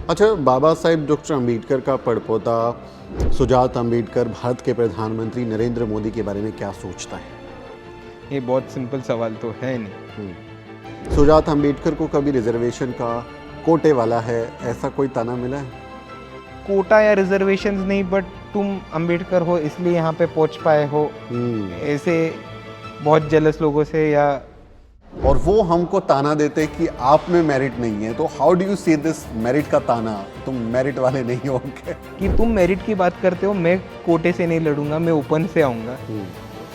अच्छा, बाबा साहेब डॉक्टर अम्बेडकर का पड़पोता सुजात अम्बेडकर भारत के प्रधानमंत्री नरेंद्र मोदी के बारे में क्या सोचता है? ये बहुत सिंपल सवाल तो है नहीं। सुजात अम्बेडकर को कभी रिजर्वेशन का कोटे वाला है ऐसा कोई ताना मिला है? कोटा या रिजर्वेशंस नहीं, बट तुम अंबेडकर हो इसलिए यहाँ पे पहुँच पाए हो, ऐसे बहुत जेलस लोगों से। या और वो हमको ताना देते कि आप में मेरिट नहीं है, तो how do you see this merit का ताना, तुम मेरिट वाले नहीं हो क्या? कि तुम मेरिट की बात करते हो, मैं कोटे से नहीं लड़ूंगा, मैं ओपन से आऊँगा,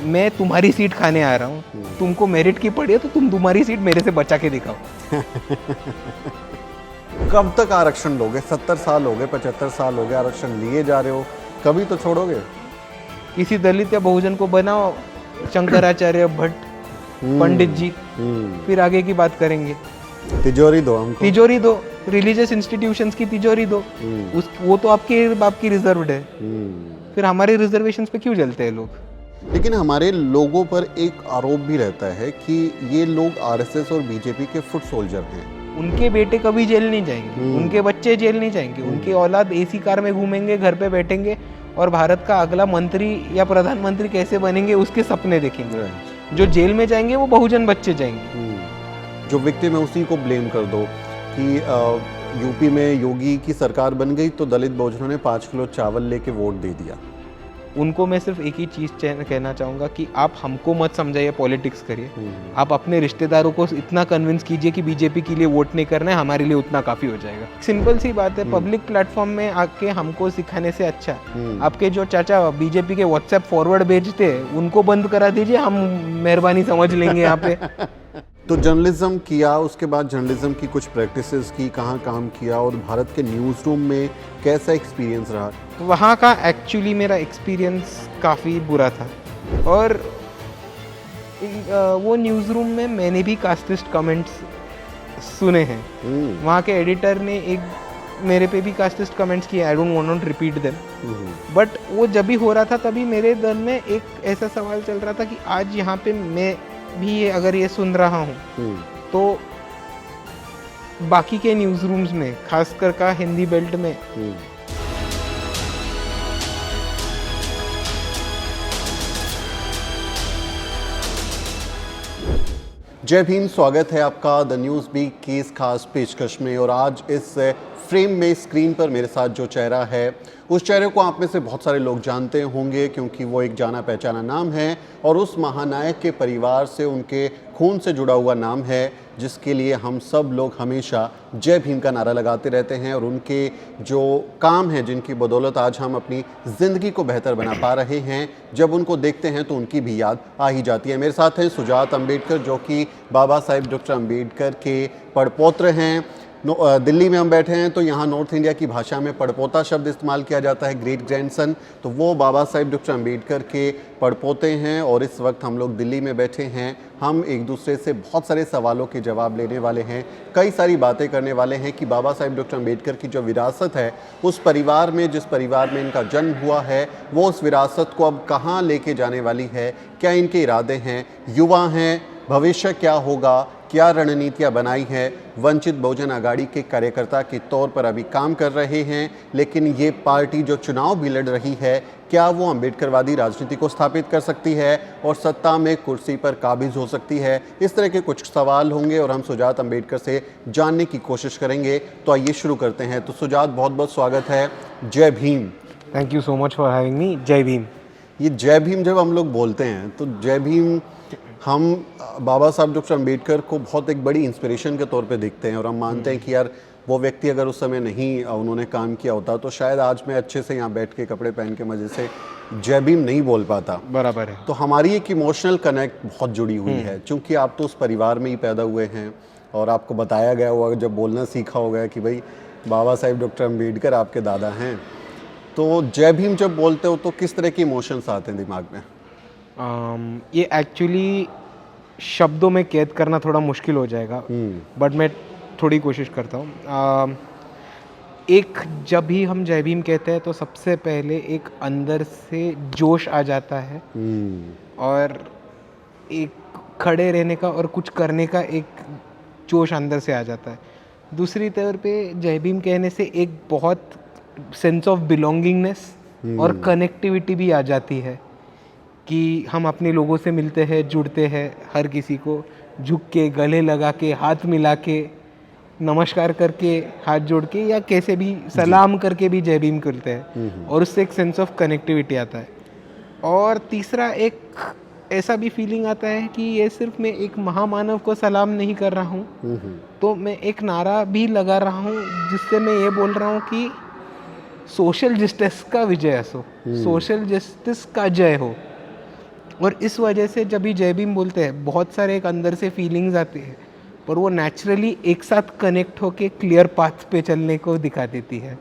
मैं तुम्हारी सीट खाने आ रहा हूँ। तुमको मेरिट की पड़ी है तो तुम तुम्हारी सीट मेरे से बचा के दिखाओ। कब तक आरक्षण लोगे? 70 साल हो गए, 75 साल हो गए आरक्षण लिए जा रहे हो, कभी तो छोड़ोगे? किसी दलित या बहुजन को बनाओ, शंकराचार्य, भट्ट, पंडित जी, फिर आगे की बात करेंगे। तिजोरी दो हमको, तिजोरी दो, रिलीजियस इंस्टीट्यूशंस की तिजोरी दो, वो तो आपके बाप की रिजर्व्ड है। फिर हमारे रिजर्वेशंस पे क्यों जलते हैं लोग? लेकिन हमारे लोगों पर एक आरोप भी रहता है कि ये लोग आरएसएस और बीजेपी के फुट सोल्जर हैं। उनके बेटे कभी जेल नहीं जाएंगे, उनके बच्चे जेल नहीं जाएंगे, उनकी औलाद एसी कार में घूमेंगे, घर पे बैठेंगे और भारत का अगला मंत्री या प्रधानमंत्री कैसे बनेंगे उसके सपने देखेंगे। जो जेल में जाएंगे वो बहुजन बच्चे जाएंगे। जो विक्टिम है उसी को ब्लेम कर दो कि यूपी में योगी की सरकार बन गई तो दलित बहुजनों ने 5 किलो चावल लेके वोट दे दिया। उनको मैं सिर्फ एक ही चीज़ कहना चाहूँगा कि आप हमको मत समझाइए, पॉलिटिक्स करिए। आप अपने रिश्तेदारों को इतना कन्विंस कीजिए कि बीजेपी के लिए वोट नहीं करना है, हमारे लिए उतना काफ़ी हो जाएगा। सिंपल सी बात है, पब्लिक प्लेटफॉर्म में आके हमको सिखाने से अच्छा आपके जो चाचा बीजेपी के व्हाट्सएप फॉरवर्ड भेजते हैं उनको बंद करा दीजिए, हम मेहरबानी समझ लेंगे यहाँ पे। तो जर्नलिज्म किया, उसके बाद जर्नलिज्म की कुछ प्रैक्टिसेस की, कहाँ काम किया और भारत के न्यूज़ रूम में कैसा एक्सपीरियंस रहा? वहाँ का एक्चुअली मेरा एक्सपीरियंस काफ़ी बुरा था। और वो न्यूज़ रूम में मैंने भी कास्टिस्ट कमेंट्स सुने हैं। वहाँ के एडिटर ने एक मेरे पे भी कास्टिस्ट कमेंट्स किए, I don't want to repeat them, but वो जब भी हो रहा था तभी मेरे दिल में एक ऐसा सवाल चल रहा था कि आज यहाँ पे मैं भी अगर ये सुन रहा हूँ तो बाकी के न्यूज़ रूम्स में, खासकर का हिंदी बेल्ट में, जय भीम, स्वागत है आपका द न्यूज़ वीक की इस खास पेशकश में। और आज इस फ्रेम में स्क्रीन पर मेरे साथ जो चेहरा है उस चेहरे को आप में से बहुत सारे लोग जानते होंगे क्योंकि वो एक जाना पहचाना नाम है और उस महानायक के परिवार से, उनके खून से जुड़ा हुआ नाम है जिसके लिए हम सब लोग हमेशा जय भीम का नारा लगाते रहते हैं। और उनके जो काम हैं जिनकी बदौलत आज हम अपनी ज़िंदगी को बेहतर बना पा रहे हैं, जब उनको देखते हैं तो उनकी भी याद आ ही जाती है। मेरे साथ हैं सुजात अम्बेडकर जो कि बाबा साहेब डॉक्टर अम्बेडकर के पड़पौत्र हैं। दिल्ली में हम बैठे हैं तो यहाँ नॉर्थ इंडिया की भाषा में पड़पोता शब्द इस्तेमाल किया जाता है, ग्रेट ग्रैंडसन। तो वो बाबा साहेब डॉक्टर अम्बेडकर के पड़पोते हैं और इस वक्त हम लोग दिल्ली में बैठे हैं। हम एक दूसरे से बहुत सारे सवालों के जवाब लेने वाले हैं, कई सारी बातें करने वाले हैं कि बाबा साहेब डॉक्टर अम्बेडकर की जो विरासत है उस परिवार में, जिस परिवार में इनका जन्म हुआ है, वो उस विरासत को अब कहाँ लेके जाने वाली है, क्या इनके इरादे हैं, युवा हैं, भविष्य क्या होगा, क्या रणनीतियाँ बनाई है। वंचित बहुजन आघाड़ी के कार्यकर्ता के तौर पर अभी काम कर रहे हैं, लेकिन ये पार्टी जो चुनाव भी लड़ रही है, क्या वो अम्बेडकरवादी राजनीति को स्थापित कर सकती है और सत्ता में कुर्सी पर काबिज हो सकती है? इस तरह के कुछ सवाल होंगे और हम सुजात अम्बेडकर से जानने की कोशिश करेंगे। तो आइए शुरू करते हैं। तो सुजात, बहुत बहुत स्वागत है। जय Bhim. Thank you so much for having me. जय भीम। ये जय भीम जब हम लोग बोलते हैं तो जय भीम हम बाबा साहब डॉक्टर अम्बेडकर को बहुत एक बड़ी इंस्पिरेशन के तौर पे देखते हैं और हम मानते हैं कि यार वो व्यक्ति अगर उस समय नहीं उन्होंने काम किया होता तो शायद आज मैं अच्छे से यहाँ बैठ के कपड़े पहन के मज़े से जय भीम नहीं बोल पाता। बराबर है। तो हमारी एक इमोशनल कनेक्ट बहुत जुड़ी हुई है, क्योंकि आप तो उस परिवार में ही पैदा हुए हैं और आपको बताया गया होगा, जब बोलना सीखा होगा कि भाई बाबा साहेब डॉक्टर अम्बेडकर आपके दादा हैं। तो जय भीम जब बोलते हो तो किस तरह के इमोशंस आते हैं दिमाग में? ये एक्चुअली शब्दों में कैद करना थोड़ा मुश्किल हो जाएगा, बट मैं थोड़ी कोशिश करता हूँ। एक जब भी हम जय भीम कहते हैं तो सबसे पहले एक अंदर से जोश आ जाता है और एक खड़े रहने का और कुछ करने का एक जोश अंदर से आ जाता है। दूसरी तौर पे जय भीम कहने से एक बहुत सेंस ऑफ बिलोंगिंगनेस और कनेक्टिविटी भी आ जाती है कि हम अपने लोगों से मिलते हैं, जुड़ते हैं, हर किसी को झुक के, गले लगा के, हाथ मिला के, नमस्कार करके, हाथ जोड़ के या कैसे भी सलाम करके भी जय भीम करते हैं और उससे एक सेंस ऑफ कनेक्टिविटी आता है। और तीसरा एक ऐसा भी फीलिंग आता है कि ये सिर्फ मैं एक महामानव को सलाम नहीं कर रहा हूँ, तो मैं एक नारा भी लगा रहा हूँ जिससे मैं ये बोल रहा हूँ कि सोशल जस्टिस का विजय असो, सोशल जस्टिस का जय हो। और इस वजह से जब भी जय भीम बोलते हैं बहुत सारे एक अंदर से फीलिंग्स आती है, पर वो नेचुरली एक साथ कनेक्ट होके क्लियर पाथ पे चलने को दिखा देती है।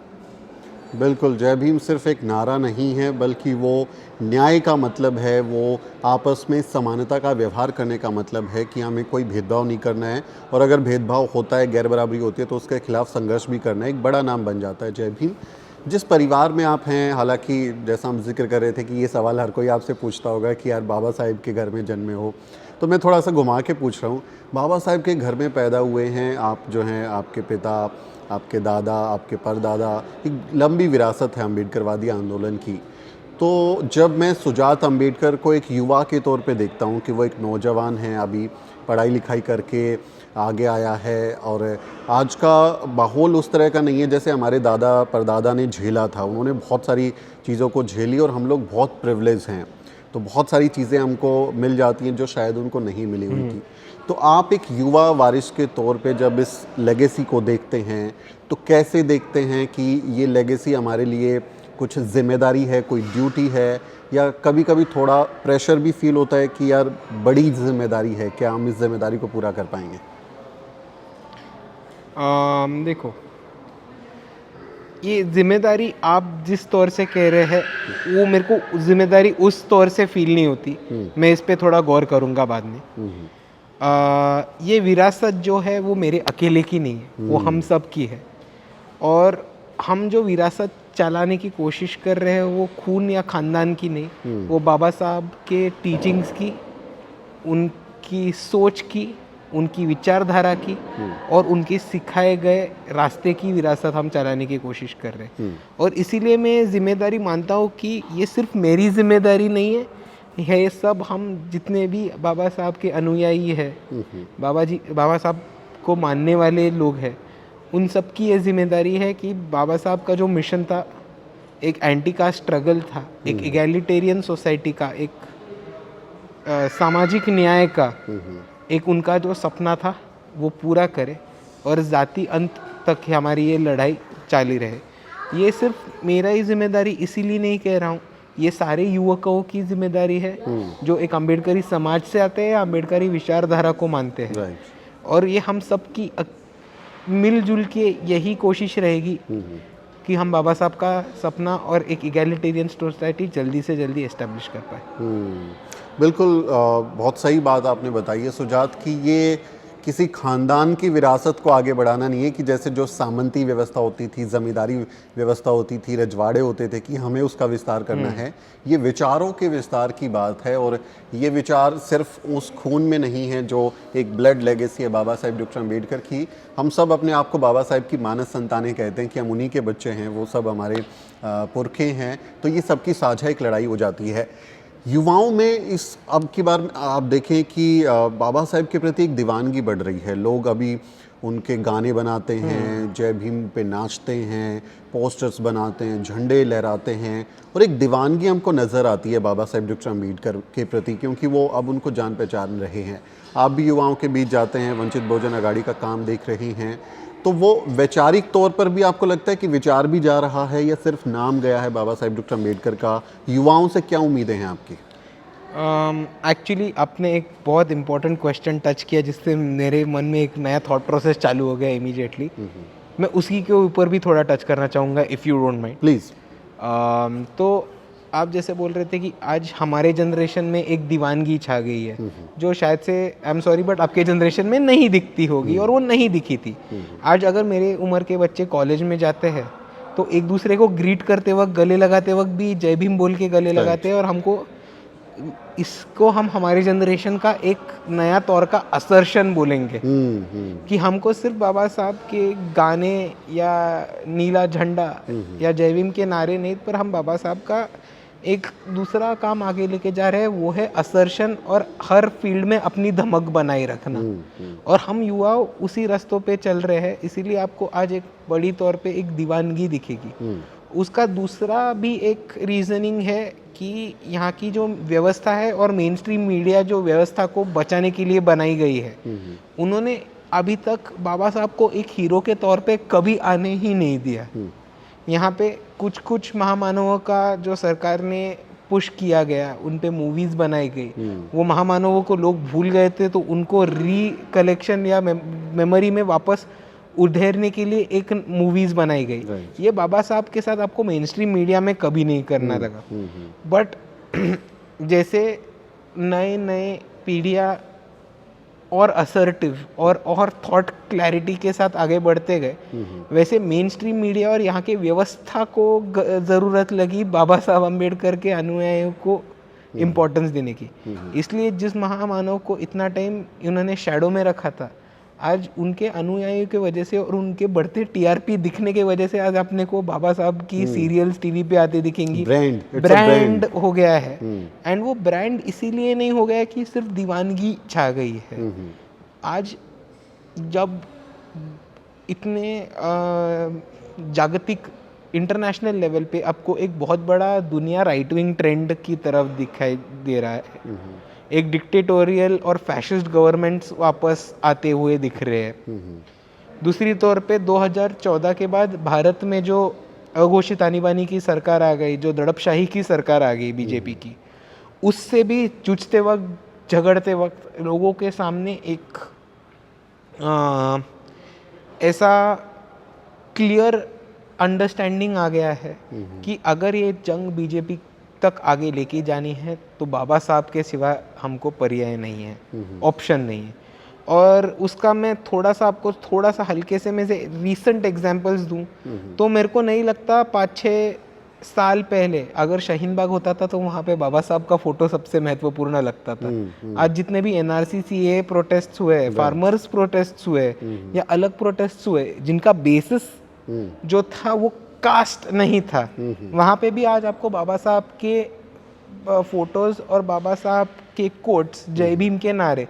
बिल्कुल, जय भीम सिर्फ एक नारा नहीं है, बल्कि वो न्याय का मतलब है, वो आपस में समानता का व्यवहार करने का मतलब है कि हमें कोई भेदभाव नहीं करना है, और अगर भेदभाव होता है, गैर बराबरी होती है, तो उसके खिलाफ संघर्ष भी करना है। एक बड़ा नाम बन जाता है जय भीम। जिस परिवार में आप हैं, हालांकि जैसा हम जिक्र कर रहे थे कि ये सवाल हर कोई आपसे पूछता होगा कि यार बाबा साहेब के घर में जन्मे हो, तो मैं थोड़ा सा घुमा के पूछ रहा हूँ। बाबा साहेब के घर में पैदा हुए हैं आप, जो हैं आपके पिता, आपके दादा, आपके परदादा, एक लंबी विरासत है अम्बेडकरवादी आंदोलन की। तो जब मैं सुजात अम्बेडकर को एक युवा के तौर पे देखता हूँ कि वो एक नौजवान है, अभी पढ़ाई लिखाई करके आगे आया है, और आज का माहौल उस तरह का नहीं है जैसे हमारे दादा परदादा ने झेला था। उन्होंने बहुत सारी चीज़ों को झेली और हम लोग बहुत प्रिविलेज हैं, तो बहुत सारी चीज़ें हमको मिल जाती हैं जो शायद उनको नहीं मिली हुई थी। तो आप एक युवा वारिस के तौर पे जब इस लेगेसी को देखते हैं, तो कैसे देखते हैं कि ये लेगेसी हमारे लिए कुछ जिम्मेदारी है, कोई ड्यूटी है, या कभी कभी थोड़ा प्रेशर भी फील होता है कि यार बड़ी जिम्मेदारी है, क्या हम इस जिम्मेदारी को पूरा कर पाएंगे? देखो, ये जिम्मेदारी आप जिस तौर से कह रहे हैं वो मेरे को जिम्मेदारी उस तौर से फील नहीं होती। मैं इस पे थोड़ा गौर करूँगा बाद में। ये विरासत जो है वो मेरे अकेले की नहीं है, वो हम सब की है। और हम जो विरासत चलाने की कोशिश कर रहे हैं वो खून या ख़ानदान की नहीं, वो बाबा साहब के टीचिंग्स की, उनकी सोच की, उनकी विचारधारा की और उनके सिखाए गए रास्ते की विरासत हम चलाने की कोशिश कर रहे हैं। और इसीलिए मैं जिम्मेदारी मानता हूँ कि ये सिर्फ मेरी जिम्मेदारी नहीं है, ये सब हम जितने भी बाबा साहब के अनुयायी है, बाबा साहब को मानने वाले लोग हैं, उन सब की ये जिम्मेदारी है कि बाबा साहब का जो मिशन था, एक एंटी कास्ट स्ट्रगल था, एक इगैलिटेरियन सोसाइटी का, एक सामाजिक न्याय का, एक उनका जो सपना था वो पूरा करे और जाति अंत तक हमारी ये लड़ाई जारी रहे। ये सिर्फ मेरा ही जिम्मेदारी इसीलिए नहीं कह रहा हूँ, ये सारे युवकों की जिम्मेदारी है जो एक अम्बेडकरी समाज से आते हैं, अम्बेडकरी विचारधारा को मानते हैं। और ये हम सब की मिलजुल के यही कोशिश रहेगी कि हम बाबा साहब का सपना और एक इगैलिटेरियन सोसाइटी जल्दी से जल्दी एस्टेब्लिश कर पाए। बिल्कुल, बहुत सही बात आपने बताई है सुजात कि ये किसी ख़ानदान की विरासत को आगे बढ़ाना नहीं है कि जैसे जो सामंती व्यवस्था होती थी, ज़मींदारी व्यवस्था होती थी, रजवाड़े होते थे कि हमें उसका विस्तार करना है। ये विचारों के विस्तार की बात है, और ये विचार सिर्फ उस खून में नहीं है जो एक ब्लड लेगेसी है बाबा साहेब डॉक्टर अम्बेडकर की। हम सब अपने आप को बाबा साहेब की मानस संतानें कहते हैं कि हम उन्हीं के बच्चे हैं, वो सब हमारे पुरखे हैं। तो ये सबकी साझा एक लड़ाई हो जाती है। युवाओं में इस अब की बार आप देखें कि बाबा साहेब के प्रति एक दीवानगी बढ़ रही है। लोग अभी उनके गाने बनाते हैं, जय भीम पे नाचते हैं, पोस्टर्स बनाते हैं, झंडे लहराते हैं, और एक दीवानगी हमको नज़र आती है बाबा साहेब डॉक्टर अम्बेडकर के प्रति, क्योंकि वो अब उनको जान पहचान रहे हैं। आप भी युवाओं के बीच जाते हैं, वंचित बहुजन अघाड़ी का काम देख रही हैं, तो वो वैचारिक तौर पर भी आपको लगता है कि विचार भी जा रहा है, या सिर्फ नाम गया है बाबा साहेब डॉक्टर अम्बेडकर का? युवाओं से क्या उम्मीदें हैं आपकी? एक्चुअली आपने एक बहुत इंपॉर्टेंट क्वेश्चन टच किया जिससे मेरे मन में एक नया थॉट प्रोसेस चालू हो गया इमीडिएटली। मैं उसी के ऊपर भी थोड़ा टच करना चाहूँगा, if you don't mind please. तो आप जैसे बोल रहे थे कि आज हमारे जनरेशन में एक दीवानगी छा गई है जो शायद से, आई एम सॉरी बट आपके जनरेशन में नहीं दिखती होगी, और वो नहीं दिखी थी। आज अगर मेरे उम्र के बच्चे कॉलेज में जाते हैं तो एक दूसरे को ग्रीट करते वक्त, गले लगाते वक्त भी जय भीम बोल के गले लगाते हैं, और हमको इसको हम हमारी जनरेशन का एक नया तौर का असर्शन बोलेंगे कि हमको सिर्फ बाबा साहब के गाने या नीला झंडा या जय भीम के नारे नहीं, पर हम बाबा साहब का एक दूसरा काम आगे लेके जा रहे हैं, वो है असर्शन और हर फील्ड में अपनी धमक बनाए रखना। और हम युवा उसी रास्तों पे चल रहे हैं, इसीलिए आपको आज एक बड़ी तौर पे एक दीवानगी दिखेगी। उसका दूसरा भी एक रीजनिंग है कि यहाँ की जो व्यवस्था है और मेन स्ट्रीम मीडिया जो व्यवस्था को बचाने के लिए बनाई गई है, उन्होंने अभी तक बाबा साहब को एक हीरो के तौर पे कभी आने ही नहीं दिया। यहाँ पे कुछ कुछ महामानवों का जो सरकार ने पुश किया गया, उन पे मूवीज बनाई गई, वो महामानवों को लोग भूल गए थे, तो उनको रिकलेक्शन या मेमोरी में वापस उधेरने के लिए एक मूवीज बनाई गई। ये बाबा साहब के साथ आपको मेन स्ट्रीम मीडिया में कभी नहीं करना लगा। बट जैसे नए नए पीढ़ियाँ और असर्टिव और थॉट क्लैरिटी के साथ आगे बढ़ते गए, वैसे मेन स्ट्रीम मीडिया और यहाँ के व्यवस्था को ज़रूरत लगी बाबा साहब अम्बेडकर के अनुयायियों को इम्पोर्टेंस देने की। इसलिए जिस महामानव को इतना टाइम इन्होंने शैडो में रखा था, आज उनके अनुयायियों की वजह से और उनके बढ़ते टीआरपी दिखने की वजह से आज अपने को बाबा साहब की सीरियल्स टीवी पे आते दिखेंगी। ब्रांड हो गया है। एंड वो ब्रांड इसीलिए नहीं हो गया कि सिर्फ दीवानगी छा गई है। आज जब इतने जागतिक इंटरनेशनल लेवल पे आपको एक बहुत बड़ा दुनिया राइट विंग ट्रेंड की तरफ दिखाई दे रहा है, एक डिक्टेटोरियल और फैशिस्ट गवर्नमेंट्स वापस आते हुए दिख रहे हैं। दूसरी तौर पे 2014 के बाद भारत में जो अघोषित आनी बानी की सरकार आ गई, जो दड़पशाही की सरकार आ गई बीजेपी की, उससे भी जूझते वक्त, झगड़ते वक्त लोगों के सामने एक ऐसा क्लियर अंडरस्टैंडिंग आ गया है कि अगर ये जंग बीजेपी तक आगे लेके जानी है तो बाबा साहब के सिवा हमको पर्याय नहीं है, ऑप्शन नहीं है। और उसका मैं आपको थोड़ा सा हल्के से में से रीसेंट एग्जांपल्स दूं तो मेरे को नहीं लगता 5-6 साल पहले अगर शाहीन बाग होता था तो वहाँ पे बाबा साहब का फोटो सबसे महत्वपूर्ण लगता था। आज जितने भी एनआरसी सीए प्रोटेस्ट हुए, फार्मर्स प्रोटेस्ट हुए या अलग प्रोटेस्ट हुए, जिनका बेसिस जो था वो कास्ट नहीं था, वहाँ पे भी आज आपको बाबा साहब के फोटोज और बाबा साहब के कोट्स, जय भीम के नारे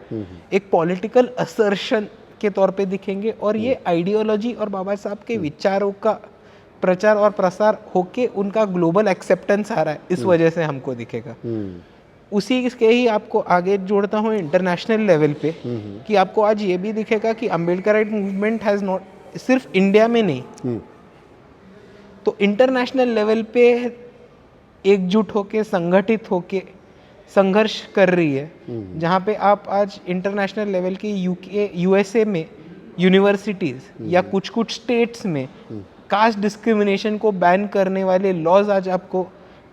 एक पॉलिटिकल असर्शन के तौर पे दिखेंगे। और ये आइडियोलॉजी और बाबा साहब के विचारों का प्रचार और प्रसार होके उनका ग्लोबल एक्सेप्टेंस आ रहा है, इस वजह से हमको दिखेगा। उसी के ही आपको आगे जोड़ता हूँ इंटरनेशनल लेवल पे कि आपको आज ये भी दिखेगा कि अम्बेडकराइट मूवमेंट हैज़ नॉट, सिर्फ इंडिया में नहीं तो इंटरनेशनल लेवल पे एकजुट होके, संगठित होके संघर्ष कर रही है। जहाँ पे आप आज इंटरनेशनल लेवल के यूएसए में यूनिवर्सिटीज़ या कुछ स्टेट्स में कास्ट डिस्क्रिमिनेशन को बैन करने वाले लॉज आज आपको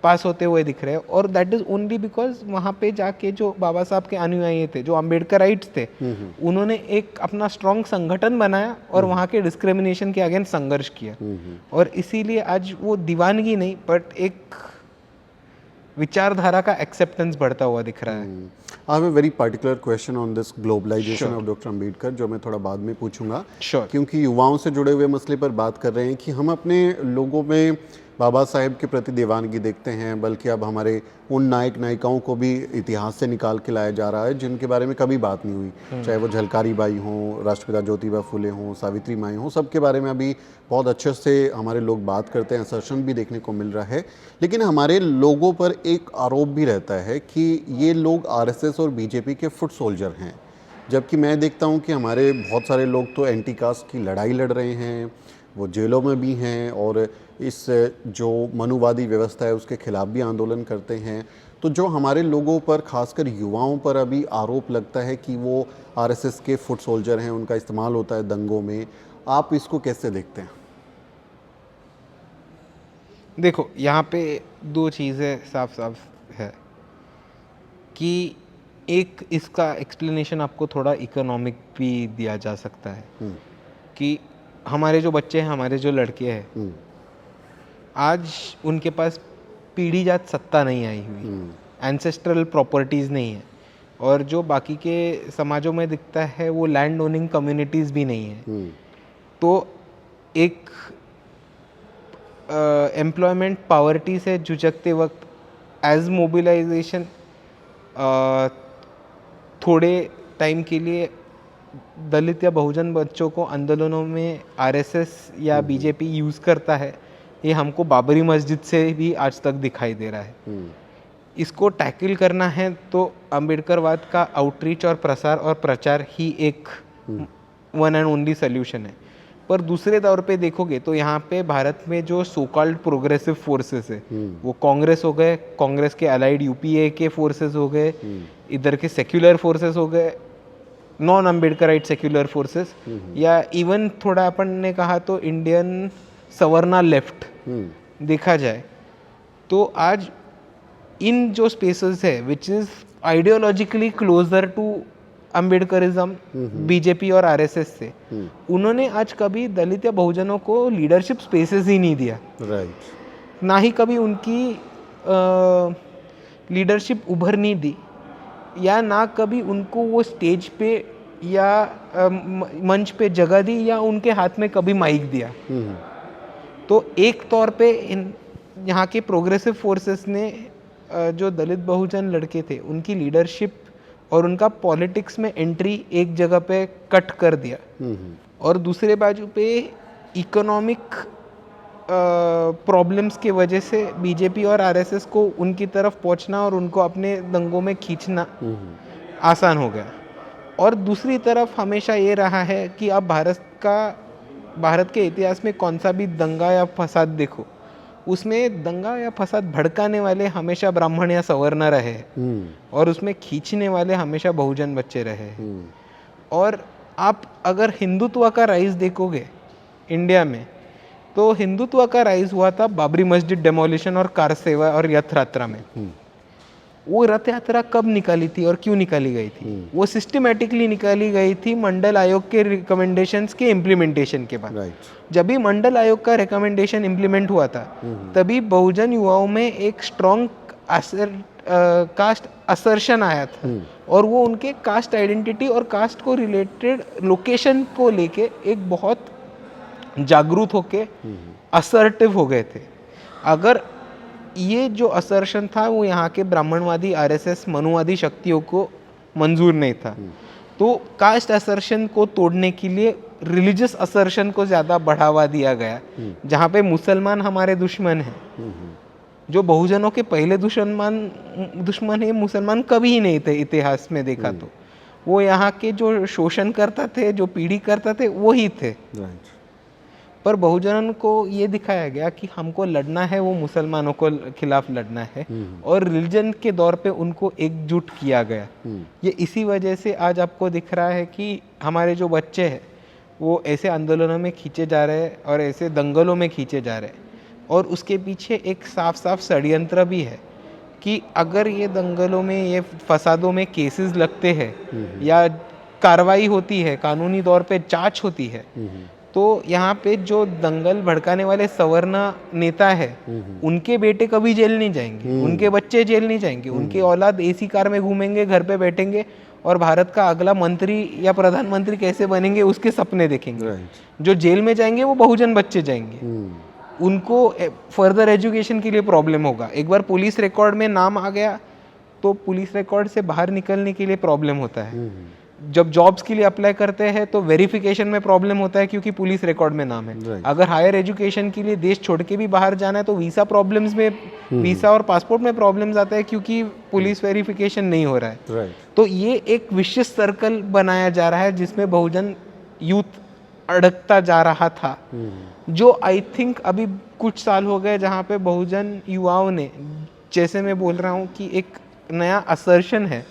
पास होते हुए दिख रहे हैं। और दैट इज़ ओनली बिकॉज वहाँ पे जाके जो बाबा साहब के अनुयायी थे, जो अम्बेडकराइट्स थे, उन्होंने एक अपना स्ट्रॉन्ग संगठन बनाया और वहाँ के डिस्क्रिमिनेशन के अगेंस्ट संघर्ष किया। और इसीलिए आज वो दीवानगी नहीं बट एक विचारधारा का एक्सेप्टेंस बढ़ता हुआ दिख रहा है। I have a very particular question on this globalization of doctor Ambedkar, जो मैं थोड़ा बाद में पूछूंगा, क्योंकि युवाओं से जुड़े हुए मसले पर बात कर रहे हैं कि हम अपने लोगों में बाबा साहेब के प्रति दीवानगी देखते हैं, बल्कि अब हमारे उन नायक नायिकाओं को भी इतिहास से निकाल के लाया जा रहा है जिनके बारे में कभी बात नहीं हुई, चाहे वो झलकारी बाई हों, राष्ट्रपिता ज्योतिबा फुले हों, सावित्री माई हों, सबके बारे में अभी बहुत अच्छे से हमारे लोग बात करते हैं, असर्शन भी देखने को मिल रहा है। लेकिन हमारे लोगों पर एक आरोप भी रहता है कि ये लोग आरएसएस और बीजेपी के फुट सोल्जर हैं, जबकि मैं देखता हूँ कि हमारे बहुत सारे लोग तो एंटी कास्ट की लड़ाई लड़ रहे हैं, वो जेलों में भी हैं और इस जो मनुवादी व्यवस्था है उसके खिलाफ भी आंदोलन करते हैं। तो जो हमारे लोगों पर, खासकर युवाओं पर अभी आरोप लगता है कि वो आरएसएस के फुट सोल्जर हैं, उनका इस्तेमाल होता है दंगों में, आप इसको कैसे देखते हैं? देखो, यहाँ पे दो चीज़ें साफ साफ है कि एक इसका एक्सप्लेनेशन आपको थोड़ा इकोनॉमिक भी दिया जा सकता है कि हमारे जो बच्चे हैं, हमारे जो लड़के हैं, आज उनके पास पीढ़ी जात सत्ता नहीं आई हुई। एंसेस्ट्रल प्रॉपर्टीज़ नहीं है, और जो बाकी के समाजों में दिखता है वो लैंड ओनिंग कम्युनिटीज़ भी नहीं है। तो एक एम्प्लॉयमेंट पावर्टी से झुझकते वक्त एज मोबिलाइजेशन थोड़े टाइम के लिए दलित या बहुजन बच्चों को आंदोलनों में आरएसएस या बीजेपी यूज़ करता है, ये हमको बाबरी मस्जिद से भी आज तक दिखाई दे रहा है। इसको टैकल करना है तो अम्बेडकरवाद का आउटरीच और प्रसार और प्रचार ही एक वन एंड ओनली सोल्यूशन है। पर दूसरे तौर पे देखोगे तो यहाँ पे भारत में जो सो कॉल्ड प्रोग्रेसिव फोर्सेस है, वो कांग्रेस हो गए, कांग्रेस के अलाइड यूपीए के फोर्सेस हो गए, इधर के सेक्युलर फोर्सेस हो गए, नॉन अम्बेडकराइट सेक्युलर फोर्सेस, या इवन थोड़ा अपन ने कहा तो इंडियन सवर्णा लेफ्ट देखा जाए तो आज इन जो स्पेसेस है which is ideologically closer to Ambedkarism, BJP और आरएसएस से, उन्होंने आज कभी दलित या बहुजनों को लीडरशिप स्पेसेस ही नहीं दिया। राइट। ना ही कभी उनकी लीडरशिप उभरनी दी, या ना कभी उनको वो स्टेज पे या मंच पे जगह दी, या उनके हाथ में कभी माइक दिया। तो एक तौर पे इन यहाँ के प्रोग्रेसिव फोर्सेस ने जो दलित बहुजन लड़के थे उनकी लीडरशिप और उनका पॉलिटिक्स में एंट्री एक जगह पे कट कर दिया, और दूसरे बाजू पे इकोनॉमिक प्रॉब्लम्स के वजह से बीजेपी और आरएसएस को उनकी तरफ पहुंचना और उनको अपने दंगों में खींचना आसान हो गया। और दूसरी तरफ हमेशा ये रहा है कि अब भारत के इतिहास में कौन सा भी दंगा या फसाद देखो, उसमें दंगा या फसाद भड़काने वाले हमेशा ब्राह्मण या सवर्ण रहे, और उसमें खींचने वाले हमेशा बहुजन बच्चे रहे। और आप अगर हिंदुत्व का राइज देखोगे इंडिया में, तो हिंदुत्व का राइज हुआ था बाबरी मस्जिद डेमोलिशन और कार सेवा और रथ यात्रा में। वो रथ यात्रा कब निकाली थी और क्यों निकाली गई थी? वो सिस्टमेटिकली निकाली गई थी मंडल आयोग के रिकमेंडेशंस के इम्प्लीमेंटेशन के बाद। जब भी मंडल आयोग का रिकमेंडेशन इम्प्लीमेंट हुआ था, तभी बहुजन युवाओं में एक स्ट्रॉन्ग कास्ट असर्शन आया था, और वो उनके कास्ट आइडेंटिटी और कास्ट को रिलेटेड लोकेशन को लेके एक बहुत जागरूक होके असर्टिव हो गए थे। अगर ये जो असर्शन था वो यहाँ के ब्राह्मणवादी आरएसएस मनुवादी शक्तियों को मंजूर नहीं था, तो कास्ट असर्शन को तोड़ने के लिए रिलीजियस असर्शन को ज़्यादा बढ़ावा दिया गया, जहाँ पे मुसलमान हमारे दुश्मन हैं। जो बहुजनों के पहले दुश्मन है मुसलमान कभी ही नहीं थे इतिहास में देखा तो, वो यहाँ के जो शोषण करता थे, जो पीढ़ी करता थे, वही थे। पर बहुजनों को ये दिखाया गया कि हमको लड़ना है वो मुसलमानों को खिलाफ लड़ना है, और रिलीजन के दौर पे उनको एकजुट किया गया। ये इसी वजह से आज आपको दिख रहा है कि हमारे जो बच्चे हैं वो ऐसे आंदोलनों में खींचे जा रहे हैं और ऐसे दंगलों में खींचे जा रहे हैं, और उसके पीछे एक साफ साफ षड्यंत्र भी है कि अगर ये दंगलों में, ये फसादों में केसेस लगते हैं या कार्रवाई होती है, कानूनी तौर पे जांच होती है, तो यहाँ पे जो दंगल भड़काने वाले सवर्ण नेता है उनके बेटे कभी जेल नहीं जाएंगे, उनके बच्चे जेल नहीं जाएंगे, उनके औलाद एसी कार में घूमेंगे, घर पे बैठेंगे और भारत का अगला मंत्री या प्रधानमंत्री कैसे बनेंगे उसके सपने देखेंगे। जो जेल में जाएंगे वो बहुजन बच्चे जाएंगे, उनको फर्दर एजुकेशन के लिए प्रॉब्लम होगा। एक बार पुलिस रिकॉर्ड में नाम आ गया तो पुलिस रिकॉर्ड से बाहर निकलने के लिए प्रॉब्लम होता है। जब जॉब्स के लिए अप्लाई करते हैं तो वेरिफिकेशन में प्रॉब्लम होता है क्योंकि पुलिस रिकॉर्ड में नाम है। अगर हायर एजुकेशन के लिए देश छोड़ के भी बाहर जाना है तो वीज़ा प्रॉब्लम्स में, वीज़ा और पासपोर्ट में प्रॉब्लम्स आता है क्योंकि पुलिस वेरिफिकेशन नहीं हो रहा है। तो ये एक विशिष्ट सर्कल बनाया जा रहा है जिसमें बहुजन यूथ अड़कता जा रहा था, जो आई थिंक अभी कुछ साल हो गए जहाँ पे बहुजन युवाओं ने, जैसे मैं बोल रहा हूँ कि एक नया असर्शन है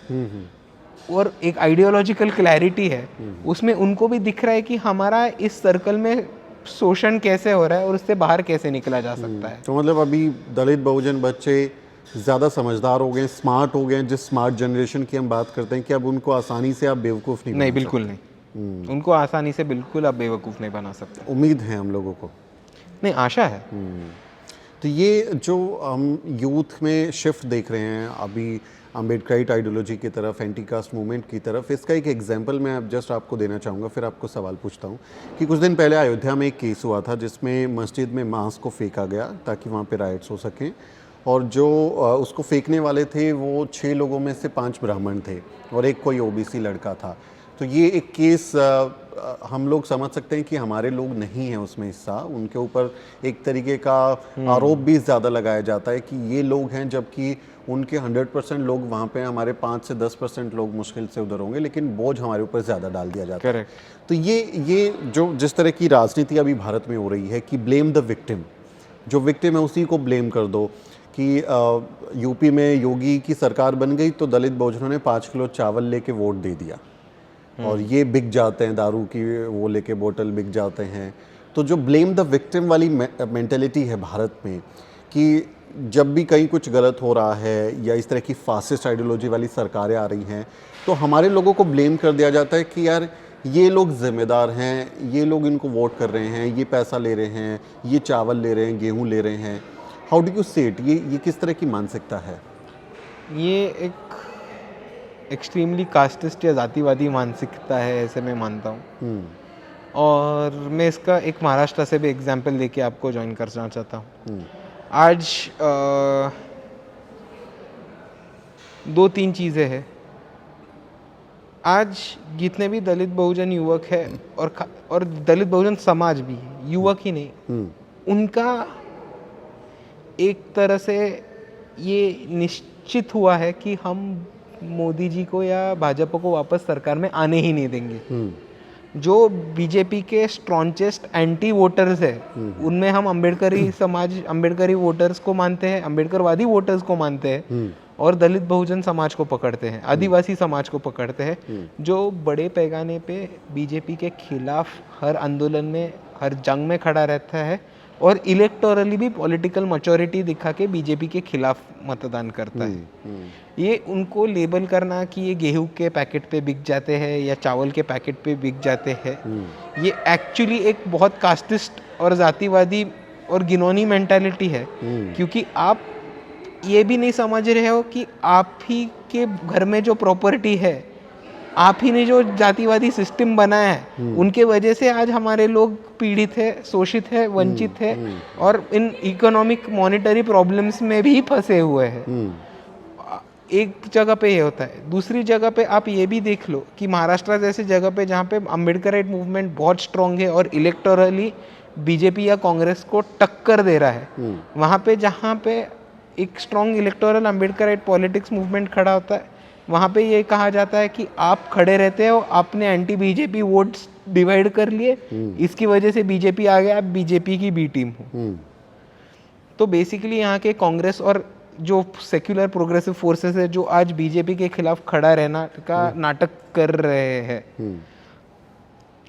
और एक आइडियोलॉजिकल क्लैरिटी है, उसमें उनको भी दिख रहा है कि हमारा इस सर्कल में शोषण कैसे हो रहा है और उससे बाहर कैसे निकला जा सकता है। तो मतलब अभी दलित बहुजन बच्चे ज़्यादा समझदार हो गए, स्मार्ट हो गए। जिस स्मार्ट जनरेशन की हम बात करते हैं कि अब उनको आसानी से आप बेवकूफ़ नहीं बिल्कुल नहीं, उनको आसानी से बिल्कुल आप बेवकूफ़ नहीं बना सकते। उम्मीद है हम लोगों को, नहीं आशा है। तो ये जो हम यूथ में शिफ्ट देख रहे हैं अभी अम्बेडकराइट आइडियोलॉजी की तरफ, एंटी कास्ट मूवमेंट की तरफ, इसका एक एग्जांपल मैं अब जस्ट आपको देना चाहूँगा, फिर आपको सवाल पूछता हूँ कि कुछ दिन पहले अयोध्या में एक केस हुआ था जिसमें मस्जिद में मांस को फेंका गया ताकि वहाँ पे राइट्स हो सकें, और जो उसको फेंकने वाले थे वो 6 लोगों में से 5 ब्राह्मण थे और एक कोई ओबीसी लड़का था। तो ये एक केस हम लोग समझ सकते हैं कि हमारे लोग नहीं हैं उसमें हिस्सा, उनके ऊपर एक तरीके का आरोप भी ज़्यादा लगाया जाता है कि ये लोग हैं, जबकि उनके 100% लोग वहाँ पे हमारे 5 से 10% लोग मुश्किल से उधर होंगे, लेकिन बोझ हमारे ऊपर ज़्यादा डाल दिया जाता है। तो ये जो जिस तरह की राजनीति अभी भारत में हो रही है कि ब्लेम द विक्टिम, जो विक्टिम है उसी को ब्लेम कर दो, कि यूपी में योगी की सरकार बन गई तो दलित बहुजनों ने 5 किलो चावल लेके वोट दे दिया और ये बिक जाते हैं, दारू की वो लेके बोतल बिक जाते हैं। तो जो ब्लेम द विक्टिम वाली मेंटेलिटी है भारत में, कि जब भी कहीं कुछ गलत हो रहा है या इस तरह की फासिस्ट आइडियोलॉजी वाली सरकारें आ रही हैं तो हमारे लोगों को ब्लेम कर दिया जाता है कि यार ये लोग जिम्मेदार हैं, ये लोग इनको वोट कर रहे हैं, ये पैसा ले रहे हैं, ये चावल ले रहे हैं, गेहूं ले रहे हैं। हाउ डू यू से इट? ये किस तरह की मानसिकता है? ये एक एक्सट्रीमली कास्टिस्ट या जातिवादी मानसिकता है, ऐसे मैं मानता हूँ। और मैं इसका एक महाराष्ट्र से भी एग्जाम्पल लेके आपको ज्वाइन करना चाहता हूँ। आज 2-3 चीज़ें हैं। आज जितने भी दलित बहुजन युवक है और दलित बहुजन समाज भी, युवक ही नहीं, उनका एक तरह से ये निश्चित हुआ है कि हम मोदी जी को या भाजपा को वापस सरकार में आने ही नहीं देंगे। जो बीजेपी के स्ट्रॉन्चेस्ट एंटी वोटर्स है उनमें हम अम्बेडकरी समाज, अम्बेडकरी वोटर्स को मानते हैं, अम्बेडकरवादी वोटर्स को मानते हैं, और दलित बहुजन समाज को पकड़ते हैं, आदिवासी समाज को पकड़ते हैं, जो बड़े पैमाने पे बीजेपी के खिलाफ हर आंदोलन में, हर जंग में खड़ा रहता है और इलेक्टोरली भी पॉलिटिकल मैच्योरिटी दिखा के बीजेपी के खिलाफ मतदान करता है। ये उनको लेबल करना कि ये गेहूं के पैकेट पे बिक जाते हैं या चावल के पैकेट पे बिक जाते हैं, ये एक्चुअली एक बहुत कास्टिस्ट और जातिवादी और घिनौनी मेंटालिटी है। क्योंकि आप ये भी नहीं समझ रहे हो कि आप ही के घर में जो प्रॉपर्टी है, आप ही ने जो जातिवादी सिस्टम बनाया है, उनके वजह से आज हमारे लोग पीड़ित है, शोषित है, वंचित है और इन इकोनॉमिक मॉनेटरी प्रॉब्लम्स में भी फंसे हुए हैं। एक जगह पे ये होता है। दूसरी जगह पे आप ये भी देख लो कि महाराष्ट्र जैसे जगह पे जहाँ पे अम्बेडकराइट मूवमेंट बहुत स्ट्रॉन्ग है और इलेक्टोरली बीजेपी या कांग्रेस को टक्कर दे रहा है, वहाँ पे जहाँ पे एक strong electoral Ambedkarite politics movement खड़ा होता है, वहाँ पे ये कहा जाता है कि आप खड़े रहते हो, आपने एंटी बीजेपी वोट्स डिवाइड कर लिए, इसकी वजह से बीजेपी आ गया, आप बीजेपी की बी टीम हो। तो बेसिकली यहाँ के कांग्रेस और जो सेक्युलर प्रोग्रेसिव फोर्सेस है जो आज बीजेपी के खिलाफ खड़ा रहना का नाटक कर रहे हैं,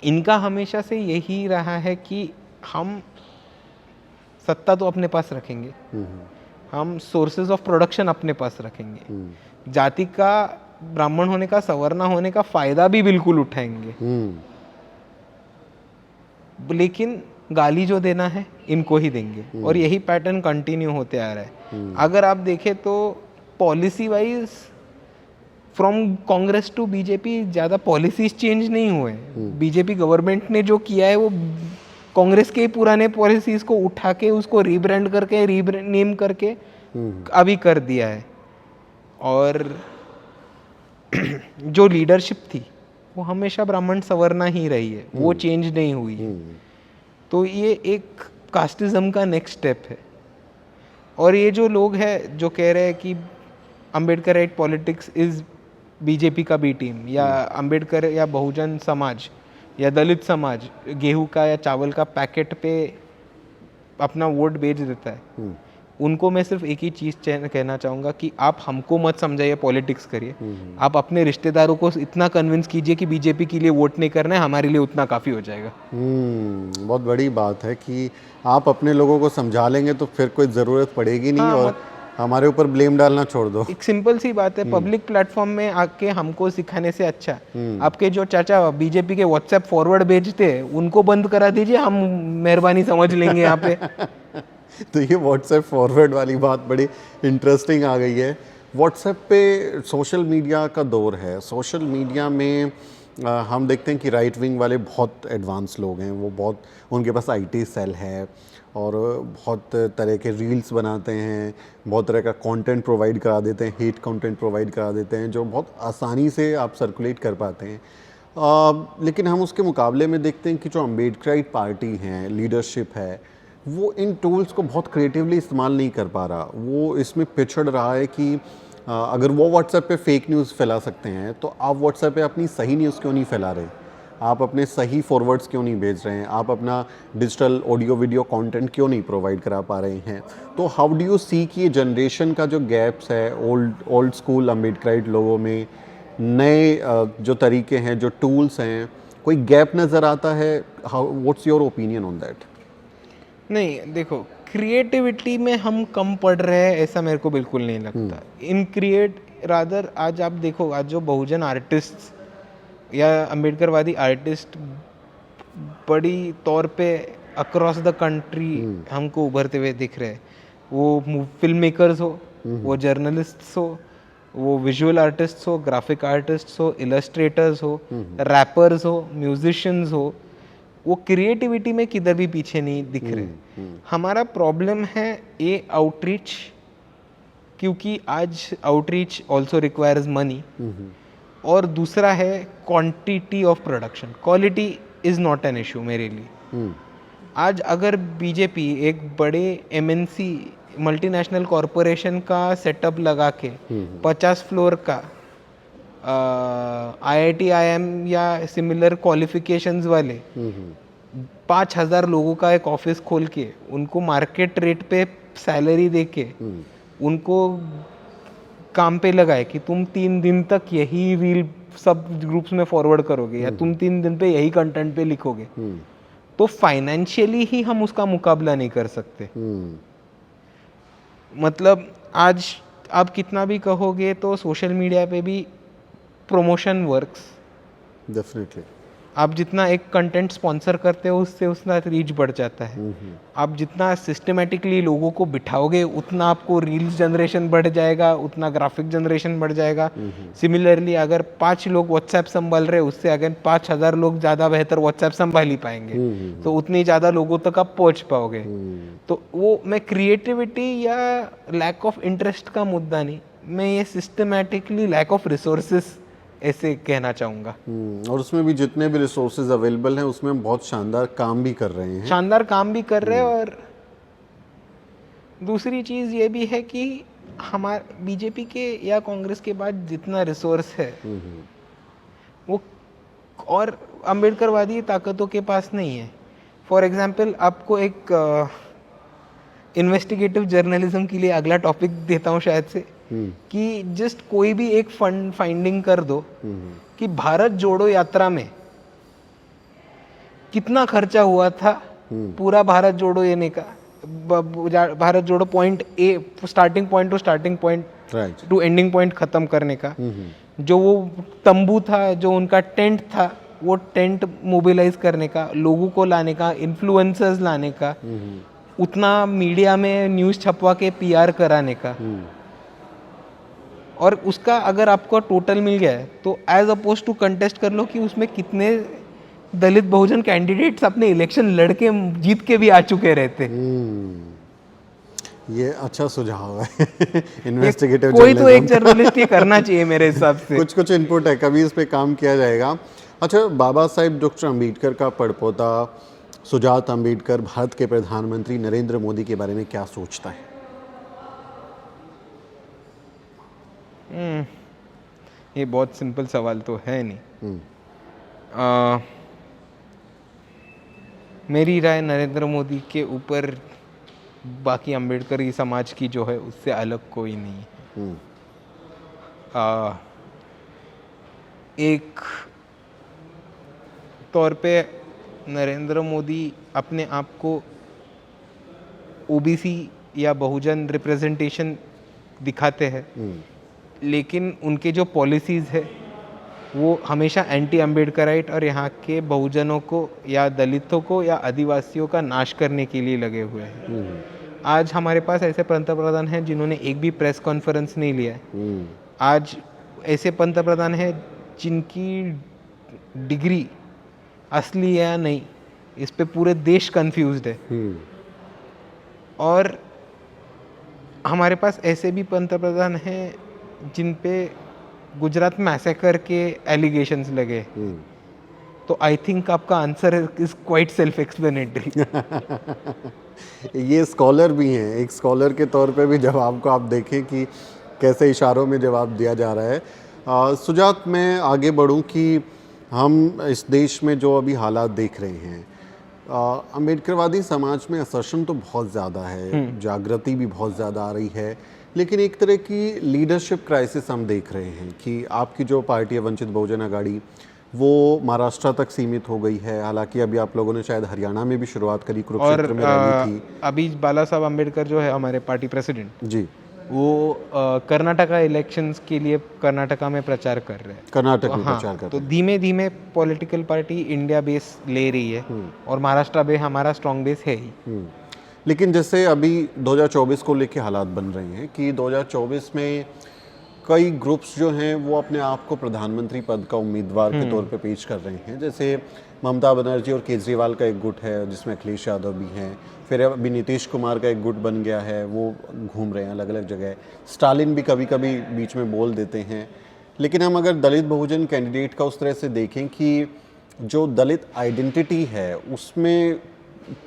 इनका हमेशा से यही रहा है कि हम सत्ता तो अपने पास रखेंगे, हम सोर्सेज ऑफ प्रोडक्शन अपने पास रखेंगे, जाति का, ब्राह्मण होने का, सवर्णा होने का फायदा भी बिल्कुल उठाएंगे, लेकिन गाली जो देना है इनको ही देंगे। और यही पैटर्न कंटिन्यू होते आ रहा है। अगर आप देखें तो policy wise from Congress to BJP ज़्यादा पॉलिसीज चेंज नहीं हुए। बीजेपी गवर्नमेंट ने जो किया है वो कांग्रेस के पुराने पॉलिसीज को उठा के उसको रीब्रांड करके, रीनेम करके अभी कर दिया है। और जो लीडरशिप थी वो हमेशा ब्राह्मण सवर्णा ही रही है, वो चेंज नहीं हुई है। तो ये एक कास्टिज्म का नेक्स्ट स्टेप है। और ये जो लोग हैं जो कह रहे हैं कि अम्बेडकराइट पॉलिटिक्स इज बीजेपी का बी टीम, या अम्बेडकर या बहुजन समाज या दलित समाज गेहूं का या चावल का पैकेट पे अपना वोट बेच देता है, उनको मैं सिर्फ एक ही चीज़ कहना चाहूँगा कि आप हमको मत समझाइए, पॉलिटिक्स करिए। आप अपने रिश्तेदारों को इतना कन्विंस कीजिए कि बीजेपी के लिए वोट नहीं करना है, हमारे लिए उतना काफ़ी हो जाएगा। बहुत बड़ी बात है कि आप अपने लोगों को समझा लेंगे तो फिर कोई ज़रूरत पड़ेगी नहीं। और हमारे ऊपर ब्लेम डालना छोड़ दो। एक सिंपल सी बात है, पब्लिक प्लेटफॉर्म में आके हमको सिखाने से अच्छा आपके जो चाचा बीजेपी के व्हाट्सएप फॉरवर्ड भेजते हैं उनको बंद करा दीजिए, हम मेहरबानी समझ लेंगे यहाँ पे। तो ये व्हाट्सएप फॉरवर्ड वाली बात बड़ी इंटरेस्टिंग आ गई है। व्हाट्सएप पे सोशल मीडिया का दौर है। सोशल मीडिया में हम देखते हैं कि राइट विंग वाले बहुत एडवांस लोग हैं, वो बहुत, उनके पास आईटी सेल है और बहुत तरह के रील्स बनाते हैं, बहुत तरह का कंटेंट प्रोवाइड करा देते हैं, हेट कंटेंट प्रोवाइड करा देते हैं जो बहुत आसानी से आप सर्कुलेट कर पाते हैं। लेकिन हम उसके मुकाबले में देखते हैं कि जो अम्बेडकराइट पार्टी हैं, लीडरशिप है, वो इन टूल्स को बहुत क्रिएटिवली इस्तेमाल नहीं कर पा रहा। वो इसमें पिछड़ रहा है कि अगर वो व्हाट्सएप पे फेक न्यूज़ फैला सकते हैं तो आप व्हाट्सएप पे अपनी सही न्यूज़ क्यों नहीं फैला रहे? आप अपने सही फॉरवर्ड्स क्यों नहीं भेज रहे हैं? आप अपना डिजिटल ऑडियो वीडियो कंटेंट क्यों नहीं प्रोवाइड करा पा रहे हैं? तो हाउ डू यू सी कि ये जनरेशन का जो गैप्स है ओल्ड स्कूल अम्बेडकराइट लोगों में, नए जो तरीके हैं, जो टूल्स हैं, कोई गैप नज़र आता है? How, what's your opinion on that? नहीं, देखो, क्रिएटिविटी में हम कम पढ़ रहे हैं ऐसा मेरे को बिल्कुल नहीं लगता। इन क्रिएट रादर, आज आप देखो, आज जो बहुजन आर्टिस्ट या अम्बेडकरवादी आर्टिस्ट बड़ी तौर पे अक्रॉस द कंट्री हमको उभरते हुए दिख रहे हैं, वो फिल्म मेकर्स हो, वो जर्नलिस्ट्स हो, वो विजुअल आर्टिस्ट्स हो, ग्राफिक आर्टिस्ट्स हो, इलस्ट्रेटर्स हो, रैपर्स हो, म्यूजिशियंस हो, वो क्रिएटिविटी में किधर भी पीछे नहीं दिख रहे। हमारा प्रॉब्लम है ये आउटरीच, क्योंकि आज आउटरीच ऑल्सो रिक्वायर्स मनी, और दूसरा है quantity of production. Quality is not an issue मेरे लिए। आज अगर बीजेपी एक बड़े एमएनसी मल्टीनेशनल कॉरपोरेशन का सेटअप लगा के 50 फ्लोर का IIT IIM या सिमिलर क्वालिफिकेशंस वाले 5,000 लोगों का एक ऑफिस खोल के उनको मार्केट रेट पे सैलरी दे के उनको काम पे लगाए कि तुम 3 दिन तक यही रील सब ग्रुप्स में फॉरवर्ड करोगे या तुम 3 दिन पे यही कंटेंट पे लिखोगे, तो फाइनेंशियली ही हम उसका मुकाबला नहीं कर सकते। मतलब आज आप कितना भी कहोगे तो सोशल मीडिया पे भी प्रमोशन वर्क्स, डेफिनेटली। आप जितना एक कंटेंट स्पॉन्सर करते हो उससे उतना रीच बढ़ जाता है। आप जितना सिस्टमेटिकली लोगों को बिठाओगे उतना आपको रील्स जनरेशन बढ़ जाएगा, उतना ग्राफिक जनरेशन बढ़ जाएगा। सिमिलरली अगर 5 लोग व्हाट्सएप संभाल रहे, उससे अगर 5,000 लोग ज़्यादा बेहतर व्हाट्सएप संभाल ही पाएंगे, तो उतनी ज़्यादा लोगों तक आप पहुँच पाओगे। तो वो मैं क्रिएटिविटी या लैक ऑफ इंटरेस्ट का मुद्दा नहीं, मैं ये सिस्टमेटिकली लैक ऑफ रिसोर्सेस ऐसे कहना चाहूँगा। और उसमें भी जितने भी रिसोर्सेज अवेलेबल हैं उसमें हम बहुत शानदार काम भी कर रहे हैं। शानदार काम भी कर रहे हैं। और दूसरी चीज़ ये भी है कि हमारे बीजेपी के या कांग्रेस के बाद जितना रिसोर्स है वो और अम्बेडकरवादी ताकतों के पास नहीं है। फॉर एग्जांपल, आपको एक इन्वेस्टिगेटिव जर्नलिज्म के लिए अगला टॉपिक देता हूँ शायद से, कि जस्ट कोई भी एक फंड फाइंडिंग कर दो कि भारत जोड़ो यात्रा में कितना खर्चा हुआ था पूरा भारत जोड़ो येने का, भारत जोड़ो point A, starting point two starting point two ending point खत्म करने का। जो वो तंबू था, जो उनका टेंट था, वो टेंट मोबिलाइज करने का, लोगों को लाने का, इन्फ्लुएंसर्स लाने का, उतना मीडिया में न्यूज़ छपवा के PR कराने का, और उसका अगर आपको टोटल मिल गया है तो एज अपोज टू कंटेस्ट कर लो कि उसमें कितने दलित बहुजन कैंडिडेट्स अपने इलेक्शन लड़के जीत के भी आ चुके रहते। ये अच्छा सुझाव है। इन्वेस्टिगेटिव कोई तो एक जर्नलिस्ट ये करना चाहिए मेरे हिसाब से। कुछ इनपुट है, कभी इस पे काम किया जाएगा। अच्छा, बाबा साहेब डॉक्टर अम्बेडकर का पड़पोता सुजात अम्बेडकर भारत के प्रधानमंत्री नरेंद्र मोदी के बारे में क्या सोचता है? ये बहुत सिंपल सवाल तो है नहीं। मेरी राय नरेंद्र मोदी के ऊपर बाकी अम्बेडकरी समाज की जो है उससे अलग कोई नहीं है। एक तौर पे नरेंद्र मोदी अपने आप को OBC या बहुजन रिप्रेजेंटेशन दिखाते हैं, लेकिन उनके जो पॉलिसीज़ है वो हमेशा एंटी अम्बेडकराइट और यहाँ के बहुजनों को या दलितों को या आदिवासियों का नाश करने के लिए लगे हुए हैं। आज हमारे पास ऐसे पंतप्रधान हैं जिन्होंने एक भी प्रेस कॉन्फ्रेंस नहीं लिया है। आज ऐसे पंतप्रधान हैं जिनकी डिग्री असली है या नहीं, इस पे पूरे देश कंफ्यूज्ड है। और हमारे पास ऐसे भी पंतप्रधान हैं जिन पे गुजरात मैसेकर के एलिगेशंस लगे। तो आई थिंक आपका answer is quite self explanatory. ये स्कॉलर भी हैं, एक स्कॉलर के तौर पे भी जवाब को आप देखें कि कैसे इशारों में जवाब दिया जा रहा है। सुजात, मैं आगे बढ़ूं कि हम इस देश में जो अभी हालात देख रहे हैं, अम्बेडकरवादी समाज में असर्शन तो बहुत ज़्यादा है, जागृति भी बहुत ज़्यादा आ रही है, लेकिन एक तरह की लीडरशिप क्राइसिस हम देख रहे हैं कि आपकी जो पार्टी है वंचित बहुजन अघाड़ी, वो महाराष्ट्र तक सीमित हो गई है। हालांकि अभी आप लोगों ने शायद हरियाणा में भी शुरुआत करी, कुरुक्षेत्र में रैली थी। अभी बाला साहब अम्बेडकर जो है हमारे पार्टी प्रेसिडेंट जी, वो कर्नाटका इलेक्शंस के लिए कर्नाटका में प्रचार कर रहे हैं। कर्नाटक में प्रचार कर तो धीमे धीमे पॉलिटिकल पार्टी इंडिया बेस ले रही है और महाराष्ट्र बेस हमारा स्ट्रॉन्ग बेस है ही। लेकिन जैसे अभी 2024 को लेके हालात बन रहे हैं कि 2024 में कई ग्रुप्स जो हैं वो अपने आप को प्रधानमंत्री पद का उम्मीदवार के तौर पे पेश कर रहे हैं। जैसे ममता बनर्जी और केजरीवाल का एक गुट है जिसमें अखिलेश यादव भी हैं, फिर अभी नीतीश कुमार का एक गुट बन गया है, वो घूम रहे हैं अलग अलग जगह। स्टालिन भी कभी कभी बीच में बोल देते हैं। लेकिन हम अगर दलित बहुजन कैंडिडेट का उस तरह से देखें कि जो दलित आइडेंटिटी है उसमें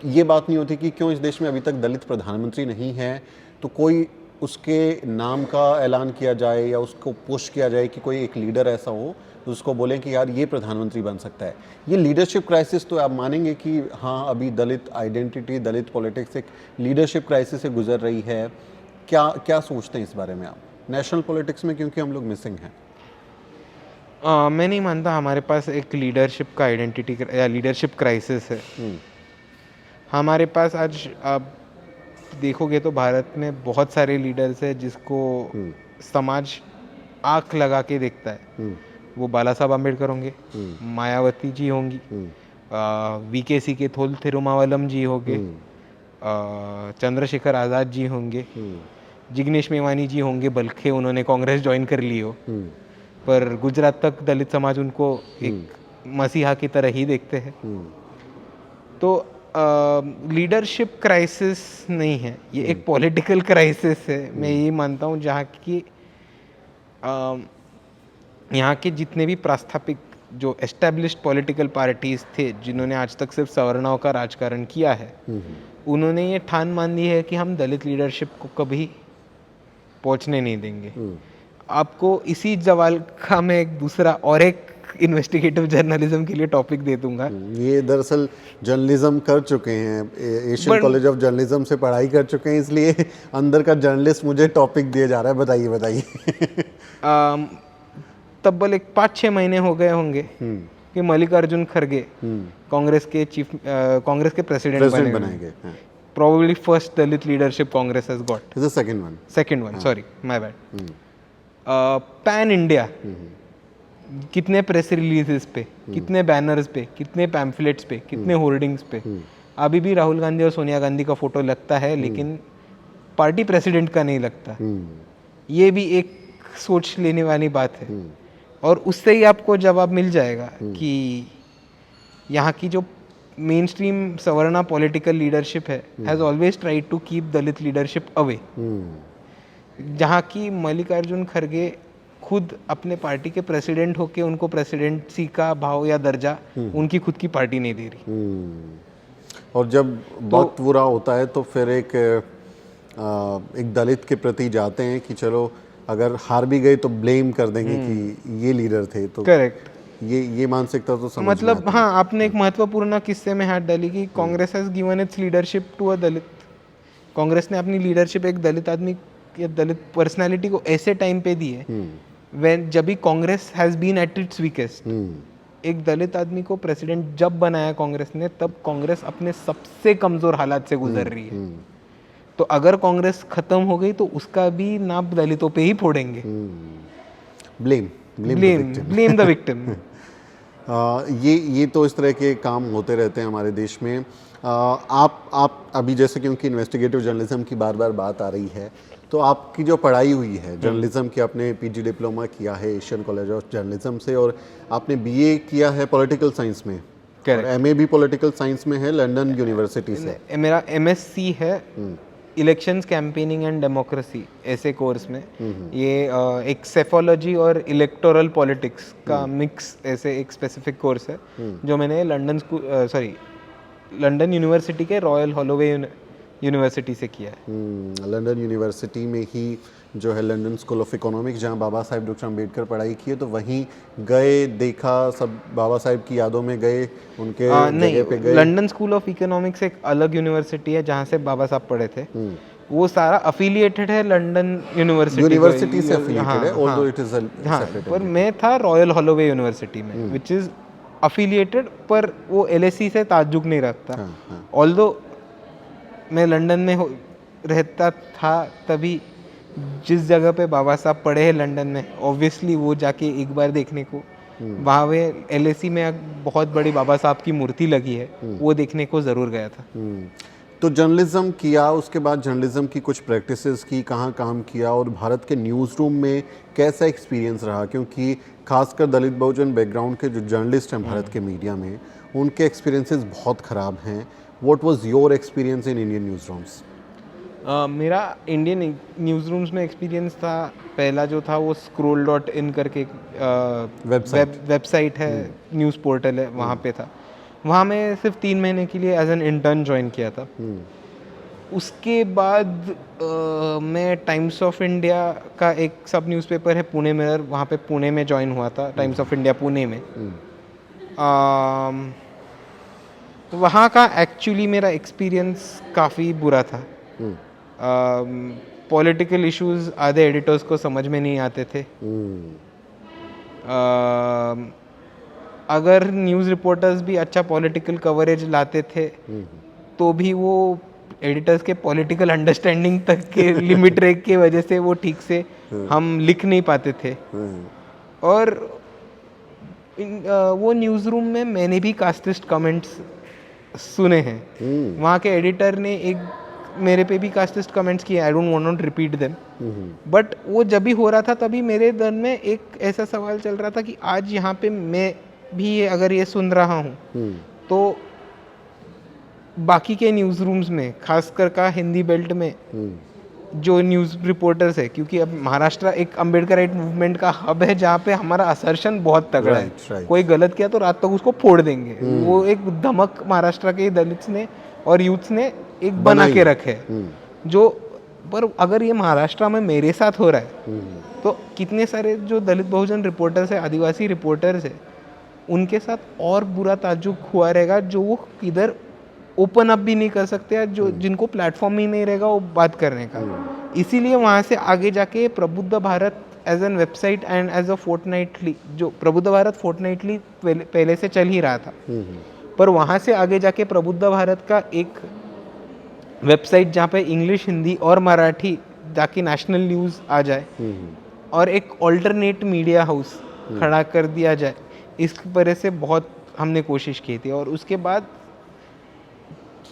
ये बात नहीं होती कि क्यों इस देश में अभी तक दलित प्रधानमंत्री नहीं है, तो कोई उसके नाम का ऐलान किया जाए या उसको पुश किया जाए कि कोई एक लीडर ऐसा हो उसको बोलें कि यार ये प्रधानमंत्री बन सकता है। ये लीडरशिप क्राइसिस, तो आप मानेंगे कि हाँ अभी दलित आइडेंटिटी, दलित पॉलिटिक्स एक लीडरशिप क्राइसिस से गुजर रही है। क्या क्या सोचते हैं इस बारे में आप नेशनल पॉलिटिक्स में, क्योंकि हम लोग मिसिंग हैं? मैं नहीं मानता हमारे पास एक लीडरशिप का आइडेंटिटी या लीडरशिप क्राइसिस है। हमारे पास आज आप देखोगे तो भारत में बहुत सारे लीडर्स हैं जिसको समाज आंख लगा के देखता है। वो बाला साहब अम्बेडकर होंगे, मायावती जी होंगी, वीकेसी के थोल थिरुमावलम जी होंगे, चंद्रशेखर आज़ाद जी होंगे, जिग्नेश मेवानी जी होंगे, बल्कि उन्होंने कांग्रेस ज्वाइन कर ली हो, पर गुजरात तक दलित समाज उनको एक मसीहा की तरह ही देखते हैं। तो लीडरशिप क्राइसिस नहीं है, ये एक पॉलिटिकल क्राइसिस है। मैं ये मानता हूँ जहाँ की यहाँ के जितने भी प्रास्थापिक जो एस्टेब्लिश्ड पॉलिटिकल पार्टीज थे जिन्होंने आज तक सिर्फ सवर्णाओं का राजकारण किया है, उन्होंने ये ठान मान ली है कि हम दलित लीडरशिप को कभी पहुंचने नहीं देंगे। आपको इसी सवाल का मैं एक दूसरा और एक इन्वेस्टिगेटिव जर्नलिज्म के लिए टॉपिक दे दूंगा। ये दरअसल जर्नलिज्म कर चुके हैं, एशियन कॉलेज ऑफ जर्नलिज्म से पढ़ाई कर चुके हैं, इसलिए अंदर का जर्नलिस्ट मुझे टॉपिक दिया जा रहा है। बताइए बताइए। तब्बल एक 5-6 महीने हो गए होंगे कि मल्लिकार्जुन खड़गे कांग्रेस के प्रेसिडेंट बनाए गए। Probably first Dalit leadership Congress has got. The second one, sorry my bad. Pan India कितने प्रेस रिलीजेस पे, कितने बैनर्स पे, कितने पैम्फलेट्स पे, कितने होर्डिंग्स पे अभी भी राहुल गांधी और सोनिया गांधी का फोटो लगता है, लेकिन पार्टी प्रेसिडेंट का नहीं लगता। ये भी एक सोच लेने वाली बात है और उससे ही आपको जवाब मिल जाएगा कि यहाँ की जो mainstream Savarna political leadership है has always tried to keep Dalit leadership away. जहाँ की मल्लिकार्जुन खड़गे खुद अपने पार्टी के प्रेसिडेंट होके उनको प्रेसिडेंसी का भाव या दर्जा उनकी खुद की पार्टी नहीं दे रही। और जब वक्त बुरा होता है तो फिर एक दलित के प्रति जाते हैं कि चलो अगर हार भी गए तो ब्लेम कर देंगे कि ये लीडर थे। तो करेक्ट, ये मानसिकता तो समझ मतलब हाँ, आपने एक महत्वपूर्ण किस्से में हाथ डाली कि Congress has given its leadership to a Dalit. Congress ने अपनी लीडरशिप एक दलित आदमी या दलित पर्सनालिटी को ऐसे टाइम पे दी है व्हेन जब भी Congress has been at its weakest. एक दलित आदमी को प्रेसिडेंट जब बनाया कांग्रेस ने, तब कांग्रेस अपने सबसे कमजोर हालात से गुजर रही है। तो अगर कांग्रेस खत्म हो गई तो उसका भी नाप दलितों पे ही फोड़ेंगे। Blame the victim. ये तो इस तरह के काम होते रहते हैं हमारे देश में। आप अभी जैसे क्योंकि इन्वेस्टिगेटिव जर्नलिज्म की बार बार बात आ रही है, तो आपकी जो पढ़ाई हुई है जर्नलिज्म की, आपने पीजी डिप्लोमा किया है एशियन कॉलेज ऑफ जर्नलिज्म से, और आपने बीए किया है पॉलिटिकल साइंस में, और एमए भी पॉलिटिकल साइंस में है लंदन यूनिवर्सिटी से। मेरा एमएससी है इलेक्शंस कैंपेनिंग एंड डेमोक्रेसी, ऐसे कोर्स में। ये एक सेफोलॉजी और इलेक्टोरल पॉलिटिक्स का मिक्स, ऐसे एक स्पेसिफिक कोर्स है जो मैंने लंदन यूनिवर्सिटी के रॉयल हॉलोवे यूनिवर्सिटी से किया है। लंदन यूनिवर्सिटी में ही जो है लंदन स्कूल ऑफ इकोनॉमिक्स, जहाँ बाबा साहेब डॉक्टर अम्बेडकर पढ़ाई की है, तो वहीं गए, देखा, सब बाबा साहेब की यादों में गए, उनके जगह पे गए। लंदन स्कूल ऑफ इकोनॉमिक्स एक अलग यूनिवर्सिटी है जहाँ से बाबा साहब पढ़े थे। वो सारा अफिलिएटेड है लंदन यूनिवर्सिटी से अफिलिएटेड है, ऑल्दो इट इज सेपरेट। पर मैं था रॉयल हॉलोवे यूनिवर्सिटी में, विच इज अफिलिएटेड, पर वो एलएसी से ताज्जुब नहीं रखता। ऑल्दो मैं लंदन में रहता था, तभी जिस जगह पे बाबा साहब पढ़े हैं लंदन में, ऑब्वियसली वो जाके एक बार देखने को, वहाँ पे एलएसी में बहुत बड़ी बाबा साहब की मूर्ति लगी है, वो देखने को ज़रूर गया था। तो जर्नलिज्म किया, उसके बाद जर्नलिज्म की कुछ प्रैक्टिसेस की, कहाँ काम किया, और भारत के न्यूज़ रूम में कैसा एक्सपीरियंस रहा? क्योंकि खासकर दलित बहुजन बैकग्राउंड के जो जर्नलिस्ट हैं भारत के मीडिया में, उनके एक्सपीरियंसेस बहुत ख़राब हैं। What was your experience in Indian news rooms? मेरा इंडियन न्यूज़ रूम्स में एक्सपीरियंस था, पहला जो था वो scroll.in करके वेबसाइट है, न्यूज़ पोर्टल है, वहाँ पे था। वहाँ मैं सिर्फ 3 महीने के लिए एज एन इंटर्न ज्वाइन किया था। उसके बाद मैं टाइम्स ऑफ इंडिया का एक सब न्यूज़पेपर है पुणे मिरर, वहाँ पे पुणे में ज्वाइन हुआ था, टाइम्स ऑफ इंडिया पुणे में। तो वहाँ का एक्चुअली मेरा एक्सपीरियंस काफ़ी बुरा था। पॉलिटिकल इश्यूज आधे एडिटर्स को समझ में नहीं आते थे। अगर न्यूज़ रिपोर्टर्स भी अच्छा पॉलिटिकल कवरेज लाते थे तो भी वो एडिटर्स के पॉलिटिकल अंडरस्टैंडिंग तक के लिमिट रेक की वजह से वो ठीक से हम लिख नहीं पाते थे। और वो न्यूज़ रूम में मैंने भी कास्टिस्ट कमेंट्स सुने हैं। वहाँ के एडिटर ने एक मेरे पे भी कास्टिस्ट कमेंट्स किए, I don't want to repeat them, but वो जब भी हो रहा था तभी मेरे मन में एक ऐसा सवाल चल रहा था कि आज यहाँ पे मैं भी अगर ये सुन रहा हूँ तो बाकी के न्यूज़ रूम्स में, खासकर का हिंदी बेल्ट में जो न्यूज़ रिपोर्टर्स है, क्योंकि अब महाराष्ट्र एक अम्बेडकराइट मूवमेंट का हब है जहाँ पे हमारा असर्शन बहुत तगड़ा है। कोई गलत किया तो रात तक उसको फोड़ देंगे। वो एक धमक महाराष्ट्र के दलित्स ने और यूथ्स ने एक बना के रखे जो, पर अगर ये महाराष्ट्र में मेरे साथ हो रहा है तो कितने सारे जो दलित बहुजन रिपोर्टर्स है, आदिवासी रिपोर्टर्स है, उनके साथ और बुरा ताज्जुब हुआ रहेगा, जो वो इधर ओपन अप भी नहीं कर सकते, या जो जिनको प्लेटफॉर्म ही नहीं रहेगा वो बात करने का। इसीलिए वहाँ से आगे जाके Prabuddha Bharat as an website and as a fortnightly, जो प्रबुद्ध भारत फोर्टनाइटली पहले से चल ही रहा था, पर वहाँ से आगे जाके प्रबुद्ध भारत का एक वेबसाइट जहाँ पे इंग्लिश, हिंदी और मराठी जाके नेशनल न्यूज़ आ जाए और एक ऑल्टरनेट मीडिया हाउस खड़ा कर दिया जाए, इस वजह से बहुत हमने कोशिश की थी। और उसके बाद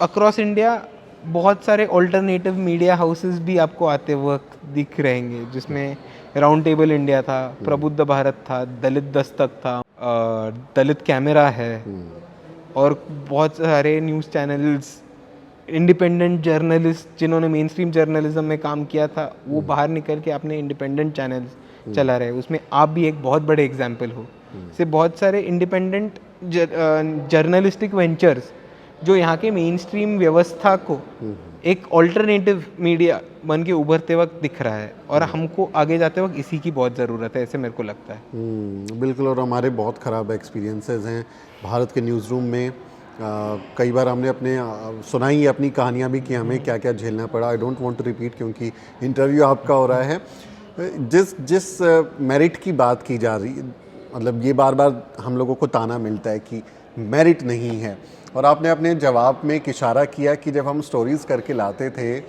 अक्रॉस इंडिया बहुत सारे ऑल्टरनेटिव मीडिया हाउसेस भी आपको आते वक्त दिख रहेंगे, जिसमें राउंड टेबल इंडिया था, प्रबुद्ध भारत था, दलित दस्तक था, दलित कैमरा है, और बहुत सारे न्यूज़ चैनल्स, इंडिपेंडेंट जर्नलिस्ट जिन्होंने मेन स्ट्रीम जर्नलिज्म में काम किया था, वो बाहर निकल के अपने इंडिपेंडेंट चैनल्स चला रहे। उसमें आप भी एक बहुत बड़े एग्जाम्पल हो। से बहुत सारे इंडिपेंडेंट जर्नलिस्टिक वेंचर्स जो यहाँ के मेन स्ट्रीम व्यवस्था को एक ऑल्टरनेटिव मीडिया बन के उभरते वक्त दिख रहा है, और हमको आगे जाते वक्त इसी की बहुत ज़रूरत है, ऐसे मेरे को लगता है। बिल्कुल, और हमारे बहुत ख़राब एक्सपीरियंसेस हैं भारत के न्यूज़ रूम में। कई बार हमने अपने सुनाई अपनी कहानियाँ भी कि हमें क्या क्या झेलना पड़ा। I don't want to repeat, क्योंकि इंटरव्यू आपका हो रहा है। जिस मेरिट की बात की जा रही है, मतलब ये बार बार हम लोगों को ताना मिलता है कि मेरिट नहीं है, और आपने अपने जवाब में एक इशारा किया कि जब हम स्टोरीज़ करके लाते थे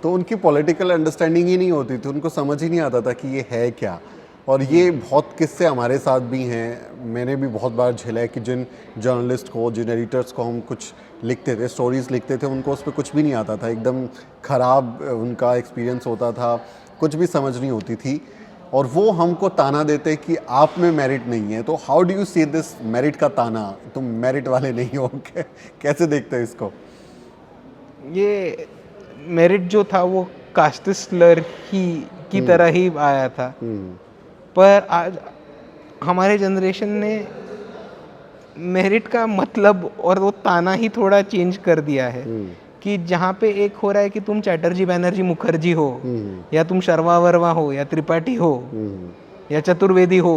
तो उनकी पॉलिटिकल अंडरस्टैंडिंग ही नहीं होती थी, उनको समझ ही नहीं आता था कि ये है क्या। और ये बहुत किस्से हमारे साथ भी हैं, मैंने भी बहुत बार झेला है कि जिन जर्नलिस्ट को, जिन एडिटर्स को हम कुछ लिखते थे, स्टोरीज़ लिखते थे, उनको उस पर कुछ भी नहीं आता था, एकदम ख़राब उनका एक्सपीरियंस होता था, कुछ भी समझ नहीं होती थी, और वो हमको ताना देते कि आप में मेरिट नहीं है। तो how do you see this merit का ताना, तुम मेरिट वाले नहीं हो, कैसे देखते हो इसको? ये मेरिट जो था वो कास्ट स्लर ही की तरह ही आया था, पर आज हमारे जनरेशन ने मेरिट का मतलब और वो ताना ही थोड़ा चेंज कर दिया है कि जहाँ पे एक हो रहा है कि तुम चैटर्जी बैनर्जी मुखर्जी हो, या तुम शर्मा वर्मा हो, या त्रिपाठी हो, या चतुर्वेदी हो,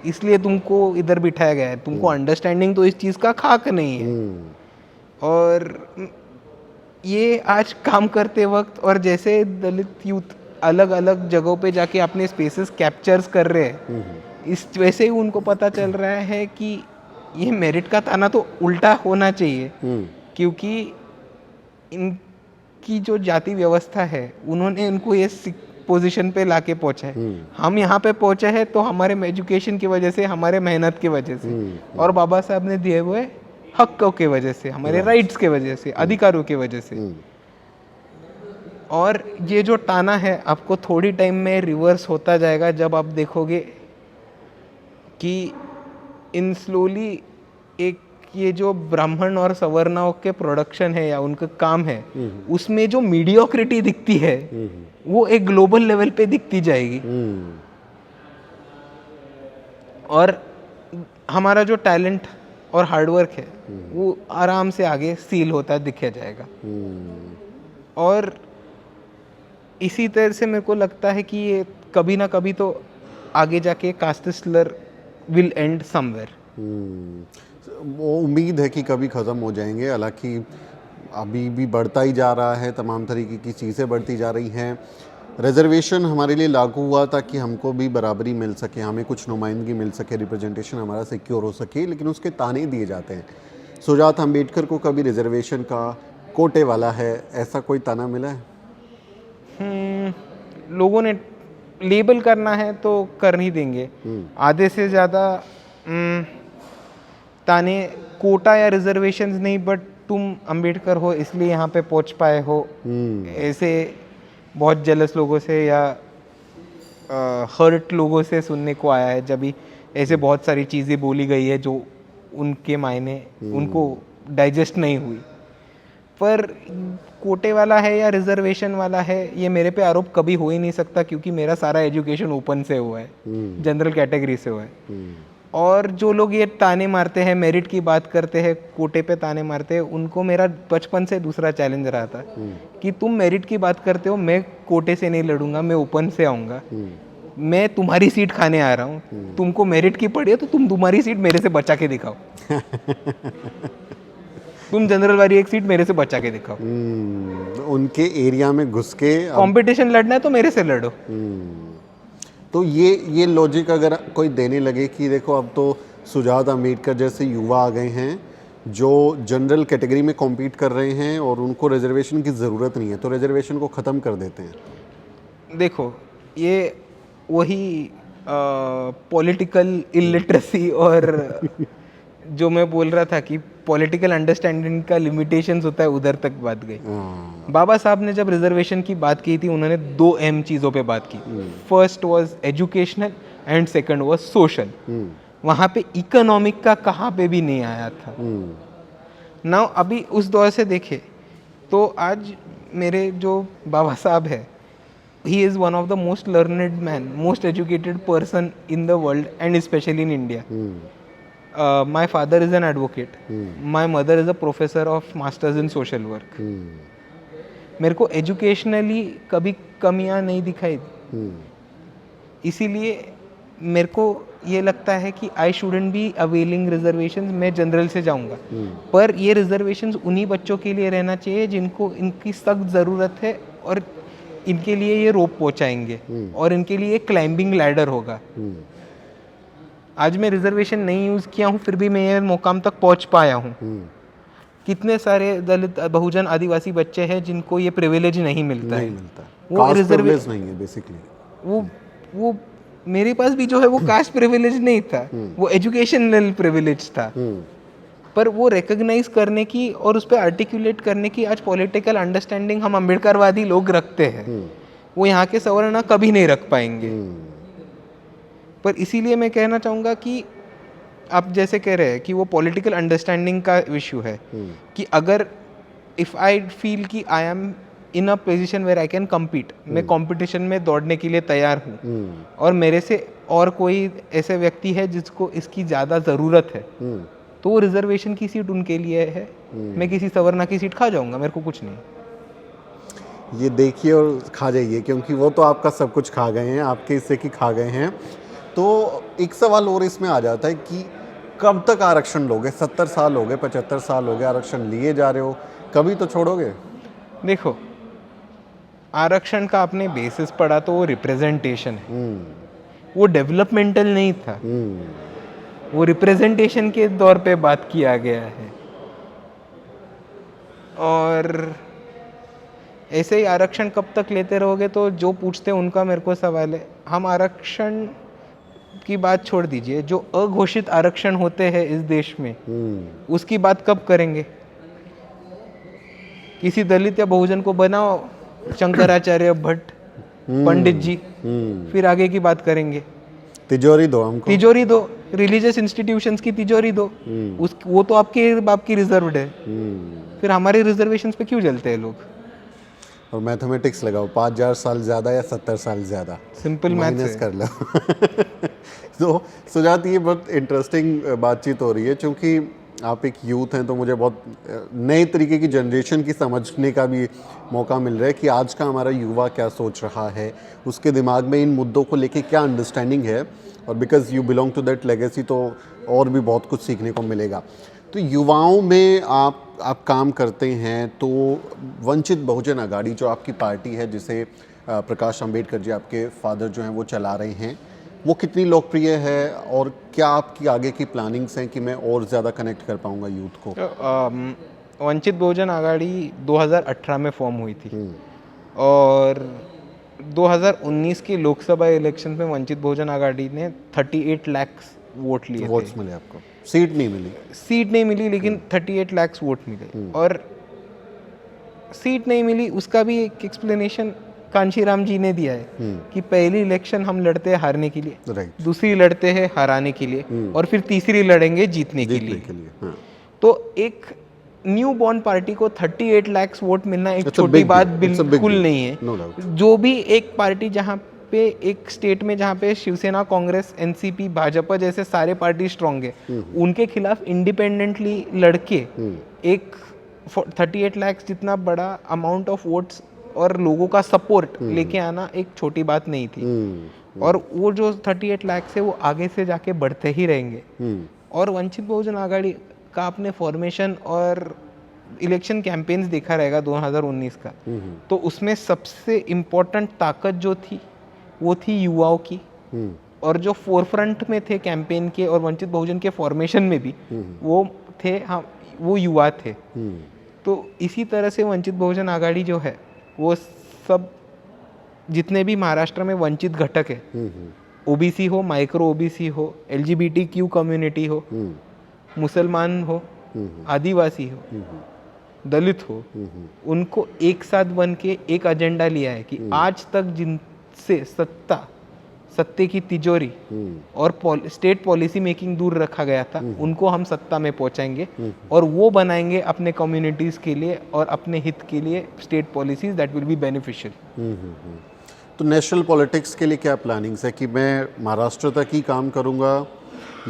इसलिए तुमको इधर बिठाया गया है। तुमको अंडरस्टैंडिंग तो इस चीज़ का खाक नहीं है। और ये आज काम करते वक्त, और जैसे दलित यूथ अलग अलग जगहों पे जाके अपने स्पेसेस कैप्चर्स कर रहे हैं, इस वैसे ही उनको पता चल रहा है कि ये मेरिट का ताना तो उल्टा होना चाहिए, क्योंकि इनकी जो जाति व्यवस्था है उन्होंने इनको ये पोजीशन पे लाके पहुंचा है। हम यहाँ पे पहुंचे हैं तो हमारे एजुकेशन की वजह से, हमारे मेहनत की वजह से, और बाबा साहब ने दिए हुए हकों के वजह से, हमारे राइट्स के वजह से, अधिकारों की वजह से। और ये जो ताना है आपको थोड़ी टाइम में रिवर्स होता जाएगा, जब आप देखोगे कि इन स्लोली एक ये जो ब्राह्मण और सवर्णाओं के प्रोडक्शन है या उनका काम है, उसमें जो मीडियोक्रिटी दिखती है वो एक ग्लोबल लेवल पे दिखती जाएगी, और हमारा जो टैलेंट और हार्डवर्क है वो आराम से आगे सील होता दिखा जाएगा। और इसी तरह से मेरे को लगता है कि ये कभी ना कभी तो आगे जाके caste slur will end somewhere. वो उम्मीद है कि कभी ख़त्म हो जाएंगे, हालांकि अभी भी बढ़ता ही जा रहा है, तमाम तरीके की चीज़ें बढ़ती जा रही हैं। रिजर्वेशन हमारे लिए लागू हुआ ताकि हमको भी बराबरी मिल सके, हमें कुछ नुमाइंदगी मिल सके, रिप्रेजेंटेशन हमारा सिक्योर हो सके, लेकिन उसके ताने दिए जाते हैं। सुजात अम्बेडकर को कभी रिजर्वेशन का कोटे वाला है ऐसा कोई ताना मिला है? लोगों ने लेबल करना है तो कर नहीं देंगे। आधे से ज़्यादा ताने कोटा या रिजर्वेशंस नहीं, बट तुम अम्बेडकर हो इसलिए यहाँ पे पहुँच पाए हो, ऐसे बहुत जेलस लोगों से या हर्ट लोगों से सुनने को आया है, जब भी ऐसे बहुत सारी चीज़ें बोली गई है जो उनके मायने उनको डाइजेस्ट नहीं हुई। पर कोटे वाला है या रिजर्वेशन वाला है, ये मेरे पे आरोप कभी हो ही नहीं सकता, क्योंकि मेरा सारा एजुकेशन ओपन से हुआ है, जनरल कैटेगरी से हुआ है। और जो लोग ये ताने मारते हैं, मेरिट की बात करते हैं, कोटे पे ताने मारते हैं, उनको मेरा बचपन से दूसरा चैलेंज रहा था कि तुम मेरिट की बात करते हो, मैं कोटे से नहीं लड़ूंगा, मैं ओपन से आऊँगा, मैं तुम्हारी सीट खाने आ रहा हूँ, तुमको मेरिट की पड़ी है तो तुम तुम्हारी सीट मेरे से बचा के दिखाओ। तुम जनरल वाली एक सीट मेरे से बचा के दिखाओ। उनके एरिया में घुस के कंपटीशन लड़ना है तो मेरे से लड़ो। तो ये लॉजिक अगर कोई देने लगे कि देखो अब तो सुजात अम्बेडकर जैसे युवा आ गए हैं जो जनरल कैटेगरी में कॉम्पीट कर रहे हैं और उनको रिजर्वेशन की ज़रूरत नहीं है, तो रिजर्वेशन को ख़त्म कर देते हैं। देखो, ये वही पॉलिटिकल इलिटरेसी और जो मैं बोल रहा था कि पॉलिटिकल अंडरस्टैंडिंग का लिमिटेशंस होता है, उधर तक बात गई। बाबा साहब ने जब रिजर्वेशन की बात की थी, उन्होंने दो अहम चीज़ों पे बात की। First was educational and second was social. वहाँ पे इकोनॉमिक का कहाँ पे भी नहीं आया था। नाउ अभी उस दौर से देखे तो आज मेरे जो बाबा साहब है, he is one of the most learned man, most educated person in the world and especially in India. My father is an advocate. My mother is a professor of masters in social work. मेरे को educationally कभी कमियां नहीं दिखाई, इसीलिए मेरे को ये लगता है कि I shouldn't be availing reservations, मैं जनरल से जाऊंगा। पर ये रिजर्वेशंस उन्हीं बच्चों के लिए रहना चाहिए जिनको इनकी सख्त ज़रूरत है, और इनके लिए ये रोप पहुंचाएंगे और इनके लिए क्लाइंबिंग लैडर होगा। आज मैं रिजर्वेशन नहीं यूज़ किया हूँ, फिर भी मैं ये मुकाम तक पहुँच पाया हूँ। कितने सारे दलित, बहुजन, आदिवासी बच्चे हैं जिनको ये प्रिविलेज नहीं मिलता है। वो रिजर्वेशन नहीं है बेसिकली। वो मेरे पास भी जो है वो कास्ट प्रिविलेज नहीं था, वो एजुकेशनल प्रिविलेज था, पर वो रिकॉग्नाइज करने की और उस पर आर्टिकुलेट करने की आज पॉलिटिकल अंडरस्टैंडिंग हम अम्बेडकरवादी लोग रखते हैं, वो यहाँ के सवर्ण कभी नहीं रख पाएंगे। पर इसीलिए मैं कहना चाहूँगा कि आप जैसे कह रहे हैं कि वो पॉलिटिकल अंडरस्टैंडिंग का इशू है, कि अगर इफ़ आई फील कि I am in a position where I can compete, मैं कंपटीशन में दौड़ने के लिए तैयार हूँ, और मेरे से और कोई ऐसे व्यक्ति है जिसको इसकी ज़्यादा ज़रूरत है, तो वो रिजर्वेशन की सीट उनके लिए है, मैं किसी सवर्णा की सीट खा जाऊँगा, मेरे को कुछ नहीं। ये देखिए और खा जाइए, क्योंकि वो तो आपका सब कुछ खा गए हैं, आपके हिस्से की खा गए हैं। तो एक सवाल और इसमें आ जाता है कि कब तक आरक्षण लोगे? 70 साल हो गए, 75 साल हो गए, आरक्षण लिए जा रहे हो, कभी तो छोड़ोगे? देखो, आरक्षण का आपने बेसिस पढ़ा तो वो रिप्रेजेंटेशन है, वो डेवलपमेंटल नहीं था, वो रिप्रेजेंटेशन के दौर पे बात किया गया है। और ऐसे ही आरक्षण कब तक लेते रहोगे, तो जो पूछते हैं उनका मेरे को सवाल है। हम आरक्षण की बात छोड़ दीजिए, जो अघोषित आरक्षण होते हैं इस देश में, उसकी बात कब करेंगे? किसी दलित या बहुजन को बनाओ शंकराचार्य भट्ट पंडित जी, फिर आगे की बात करेंगे। तिजोरी दो हमको, तिजोरी दो, रिलीजियस इंस्टीट्यूशंस की तिजोरी दो, वो तो आपके बाप की रिजर्व्ड है, फिर हमारे रिजर्वेशंस पे क्यों जलते हैं लोग? और मैथमेटिक्स लगाओ, 5000 साल ज़्यादा या 70 साल ज़्यादा, सिंपल मैथ्स कर लो। तो सुजात, ये बहुत इंटरेस्टिंग बातचीत हो रही है, क्योंकि आप एक यूथ हैं, तो मुझे बहुत नए तरीके की जनरेशन की समझने का भी मौका मिल रहा है कि आज का हमारा युवा क्या सोच रहा है, उसके दिमाग में इन मुद्दों को लेके क्या अंडरस्टैंडिंग है। और because you belong to that legacy, तो और भी बहुत कुछ सीखने को मिलेगा। तो युवाओं में आप काम करते हैं, तो वंचित बहुजन अघाड़ी जो आपकी पार्टी है, जिसे प्रकाश अंबेडकर जी आपके फादर जो हैं वो चला रहे हैं, वो कितनी लोकप्रिय है, और क्या आपकी आगे की प्लानिंग्स हैं कि मैं और ज़्यादा कनेक्ट कर पाऊँगा यूथ को? वंचित बहुजन अघाड़ी 2018 में फॉर्म हुई थी, और 2019 की लोकसभा इलेक्शन में वंचित बहुजन अघाड़ी ने 38 लाख वोट लिए थे। वोट्स मिले आपको, सीट नहीं मिली, लेकिन 38 लाख वोट मिले। और सीट नहीं मिली, उसका भी एक एक्सप्लेनेशन कांशीराम जी ने दिया है कि पहली इलेक्शन हम लड़ते हैं हारने के लिए, दूसरी लड़ते हैं हराने के लिए, और फिर तीसरी लड़ेंगे जीतने के लिए। हाँ। तो एक न्यू बॉर्न पार्टी को 38 लाख वोट मिलना एक छोटी बात बिल्कुल नहीं है। जो भी एक पार्टी जहाँ पे एक स्टेट में जहाँ पे शिवसेना, कांग्रेस, एनसीपी, भाजपा जैसे सारे पार्टी स्ट्रांग है, उनके खिलाफ इंडिपेंडेंटली लड़के एक 38 लाख जितना बड़ा अमाउंट ऑफ वोट्स और लोगों का सपोर्ट लेके आना एक छोटी बात नहीं थी। और वो जो 38 लाख से वो आगे से जाके बढ़ते ही रहेंगे। और वंचित बहुजन अघाड़ी का आपने फॉर्मेशन और इलेक्शन कैंपेन्स देखा रहेगा 2019 का, तो उसमें सबसे इम्पोर्टेंट ताकत जो थी वो थी युवाओं की, और जो फोरफ्रंट में थे कैंपेन के और वंचित बहुजन के फॉर्मेशन में भी वो थे, हाँ वो युवा थे। तो इसी तरह से वंचित बहुजन अघाड़ी जो है वो सब जितने भी महाराष्ट्र में वंचित घटक है, ओबीसी हो, माइक्रो ओबीसी हो, LGBTQ कम्युनिटी हो, मुसलमान हो, आदिवासी हो, दलित हो, उनको एक साथ बन के एक एजेंडा लिया है कि आज तक जिनसे सत्ते की तिजोरी और स्टेट पॉलिसी मेकिंग दूर रखा गया था, उनको हम सत्ता में पहुंचाएंगे, और वो बनाएंगे अपने कम्युनिटीज़ के लिए और अपने हित के लिए state policies that will be beneficial. तो नेशनल पॉलिटिक्स के लिए क्या प्लानिंग्स है कि मैं महाराष्ट्र तक ही काम करूंगा,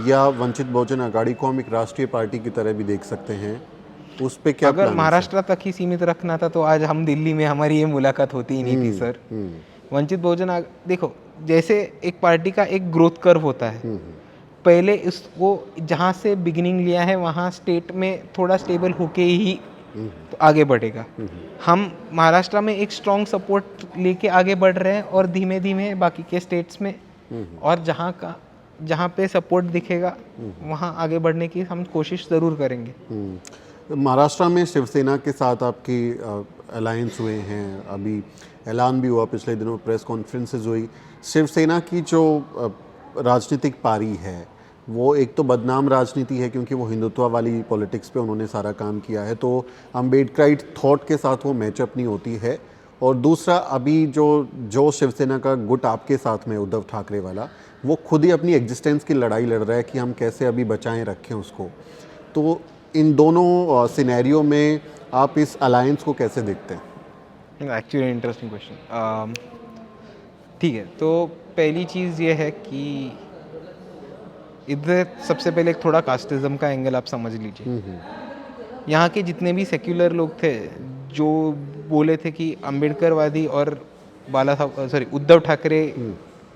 या वंचित बहुजन अघाड़ी को हम एक राष्ट्रीय पार्टी की तरह भी देख सकते हैं, उस पे क्या? अगर महाराष्ट्र तक ही सीमित रखना था तो आज हम दिल्ली में हमारी ये मुलाकात होती ही नहीं थी सर। वंचित बहुजन देखो, जैसे एक पार्टी का एक ग्रोथ कर्व होता है, पहले इसको जहाँ से बिगिनिंग लिया है वहाँ स्टेट में थोड़ा स्टेबल होके ही तो आगे बढ़ेगा। हम महाराष्ट्र में एक स्ट्रॉन्ग सपोर्ट लेके आगे बढ़ रहे हैं, और धीमे धीमे बाकी के स्टेट्स में और जहाँ पे सपोर्ट दिखेगा वहाँ आगे बढ़ने की हम कोशिश ज़रूर करेंगे। महाराष्ट्र में शिवसेना के साथ आपकी अलायंस हुए हैं, अभी ऐलान भी हुआ, पिछले दिनों प्रेस कॉन्फ्रेंसेज हुई। शिवसेना की जो राजनीतिक पारी है वो एक तो बदनाम राजनीति है क्योंकि वो हिंदुत्व वाली पॉलिटिक्स पे उन्होंने सारा काम किया है, तो अम्बेडकराइट थॉट के साथ वो मैचअप नहीं होती है। और दूसरा, अभी जो शिवसेना का गुट आपके साथ में उद्धव ठाकरे वाला, वो खुद ही अपनी एग्जिस्टेंस की लड़ाई लड़ रहा है कि हम कैसे अभी बचाएं रखें उसको। तो इन दोनों सिनेरियो में आप इस अलायंस को कैसे देखते हैं? Actually interesting question. ठीक है, तो पहली चीज़ ये है कि इधर सबसे पहले एक थोड़ा कास्टिज्म का एंगल आप समझ लीजिए। यहाँ के जितने भी सेक्युलर लोग थे जो बोले थे कि अम्बेडकरवादी और उद्धव ठाकरे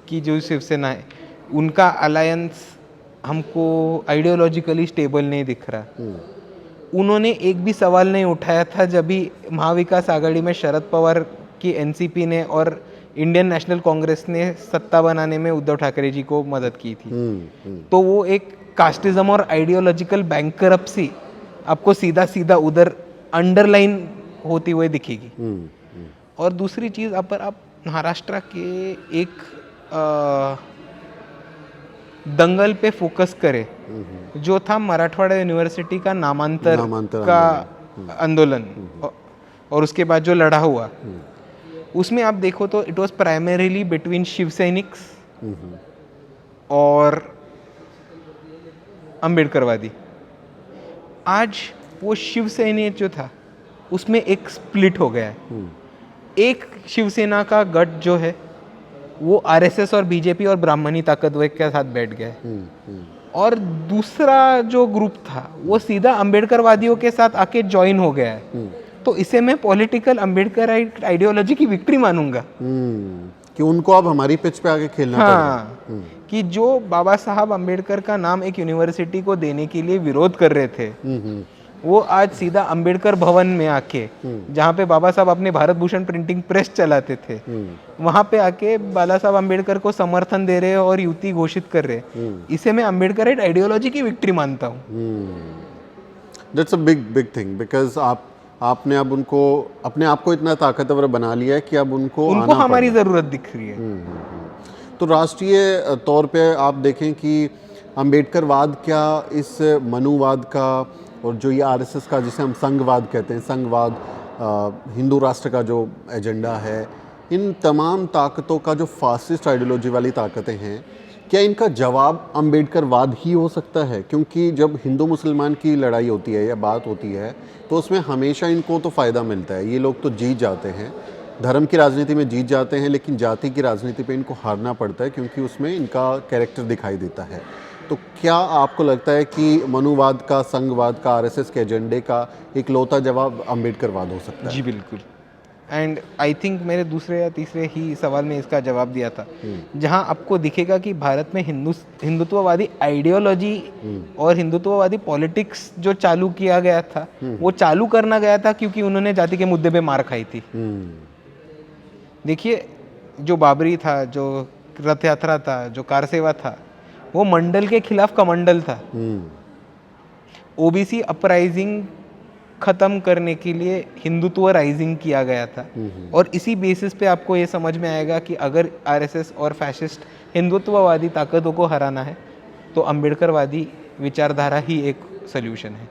की जो शिवसेना है उनका अलायंस हमको आइडियोलॉजिकली स्टेबल नहीं दिख रहा। उन्होंने एक भी सवाल नहीं उठाया था जब भी महाविकास आघाड़ी में शरद पवार की एनसीपी ने और इंडियन नेशनल कांग्रेस ने सत्ता बनाने में उद्धव ठाकरे जी को मदद की थी। तो वो एक कास्टिज्म और आइडियोलॉजिकल बैंकरप्सी आपको सीधा सीधा उधर अंडरलाइन होती हुई दिखेगी। और दूसरी चीज़, अगर आप महाराष्ट्र के एक दंगल पे फोकस करें जो था मराठवाड़ा यूनिवर्सिटी का नामांतर का आंदोलन और उसके बाद जो लड़ा हुआ, उसमें आप देखो तो it was primarily between Shiv Sainiks और अम्बेडकरवादी। आज वो शिव सैनिक जो था उसमें एक स्प्लिट हो गया है। एक शिवसेना का गठ जो है वो आरएसएस और बीजेपी और ब्राह्मणी ताकतवर के साथ बैठ गया है, और दूसरा जो ग्रुप था वो सीधा अम्बेडकरवादियों के साथ आके ज्वाइन हो गया है। तो इसे मैं पॉलिटिकल अम्बेडकर आइडियोलॉजी की विक्ट्री मानूंगा कि उनको अब हमारी पिच पे आके खेलना पड़ेगा। कि जो बाबा साहब अम्बेडकर का नाम एक यूनिवर्सिटी को देने के लिए विरोध कर रहे थे वो आज सीधा अम्बेडकर भवन में आके, जहाँ पे बाबा साहब अपने भारत भूषण प्रिंटिंग प्रेस चलाते थे, वहां पे आके बाला साहब अम्बेडकर को समर्थन दे रहे और युति घोषित कर रहे। इसे मैं अम्बेडकराइट आइडियोलॉजी की विक्ट्री मानता हूँ। That's a big thing, because आपने अब उनको अपने आप को इतना ताकतवर बना लिया है कि अब उनको हमारी जरूरत दिख रही है। तो राष्ट्रीय तौर पे आप देखें कि अम्बेडकरवाद क्या इस मनुवाद का और जो ये आरएसएस का जिसे हम संघवाद कहते हैं, संघवाद, हिंदू राष्ट्र का जो एजेंडा है, इन तमाम ताकतों का जो फासिस्ट आइडियोलॉजी वाली ताकतें हैं, क्या इनका जवाब अम्बेडकरवाद ही हो सकता है? क्योंकि जब हिंदू मुसलमान की लड़ाई होती है या बात होती है तो उसमें हमेशा इनको तो फ़ायदा मिलता है। ये लोग तो जीत जाते हैं, धर्म की राजनीति में जीत जाते हैं, लेकिन जाति की राजनीति पे इनको हारना पड़ता है क्योंकि उसमें इनका कैरेक्टर दिखाई देता है। तो क्या आपको लगता है कि मनुवाद का, संघवाद का, आरएसएस के एजेंडे का इकलौता जवाब अम्बेडकरवाद हो सकता है? जी बिल्कुल। एंड आई थिंक मेरे दूसरे या तीसरे ही सवाल में इसका जवाब दिया था, जहां आपको दिखेगा कि भारत में हिंदुत्ववादी आइडियोलॉजी और हिंदुत्ववादी पॉलिटिक्स जो चालू किया गया था वो चालू करना गया था क्योंकि उन्होंने जाति के मुद्दे पे मार खाई थी। देखिए, जो बाबरी था, जो रथ यात्रा था, जो कार सेवा था, वो मंडल के खिलाफ कमंडल था। ओबीसी अपराइजिंग खत्म करने के लिए हिंदुत्व राइजिंग किया गया था, और इसी बेसिस पे आपको ये समझ में आएगा कि अगर आरएसएस और फैशिस्ट हिंदुत्ववादी ताकतों को हराना है तो अम्बेडकरवादी विचारधारा ही एक सोल्यूशन है।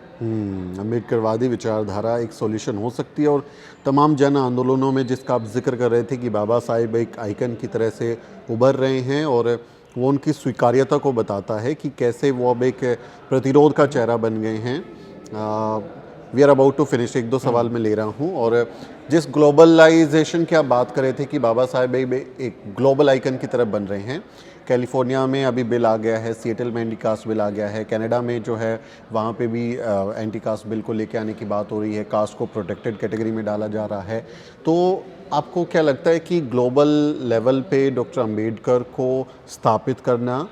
अम्बेडकरवादी विचारधारा एक सॉल्यूशन हो सकती है। और तमाम जन आंदोलनों में जिसका आप जिक्र कर रहे थे कि बाबा साहिब एक आइकन की तरह से उभर रहे हैं, और वो उनकी स्वीकार्यता को बताता है कि कैसे वो अब एक प्रतिरोध का चेहरा बन गए हैं। We are about to finish, एक दो सवाल मैं ले रहा हूँ। और जिस ग्लोबलाइजेशन की आप बात कर रहे थे कि बाबा साहेब एक ग्लोबल आइकन की तरफ बन रहे हैं, कैलिफोर्निया में अभी बिल आ गया है, सिएटल में एंटी कास्ट बिल आ गया है, कनाडा में जो है वहाँ पे भी एंटी कास्ट बिल को लेके आने की बात हो रही है, कास्ट को प्रोटेक्टेड कैटेगरी में डाला जा रहा है। तो आपको क्या लगता है कि ग्लोबल लेवल पे डॉक्टर अंबेडकर को स्थापित करना,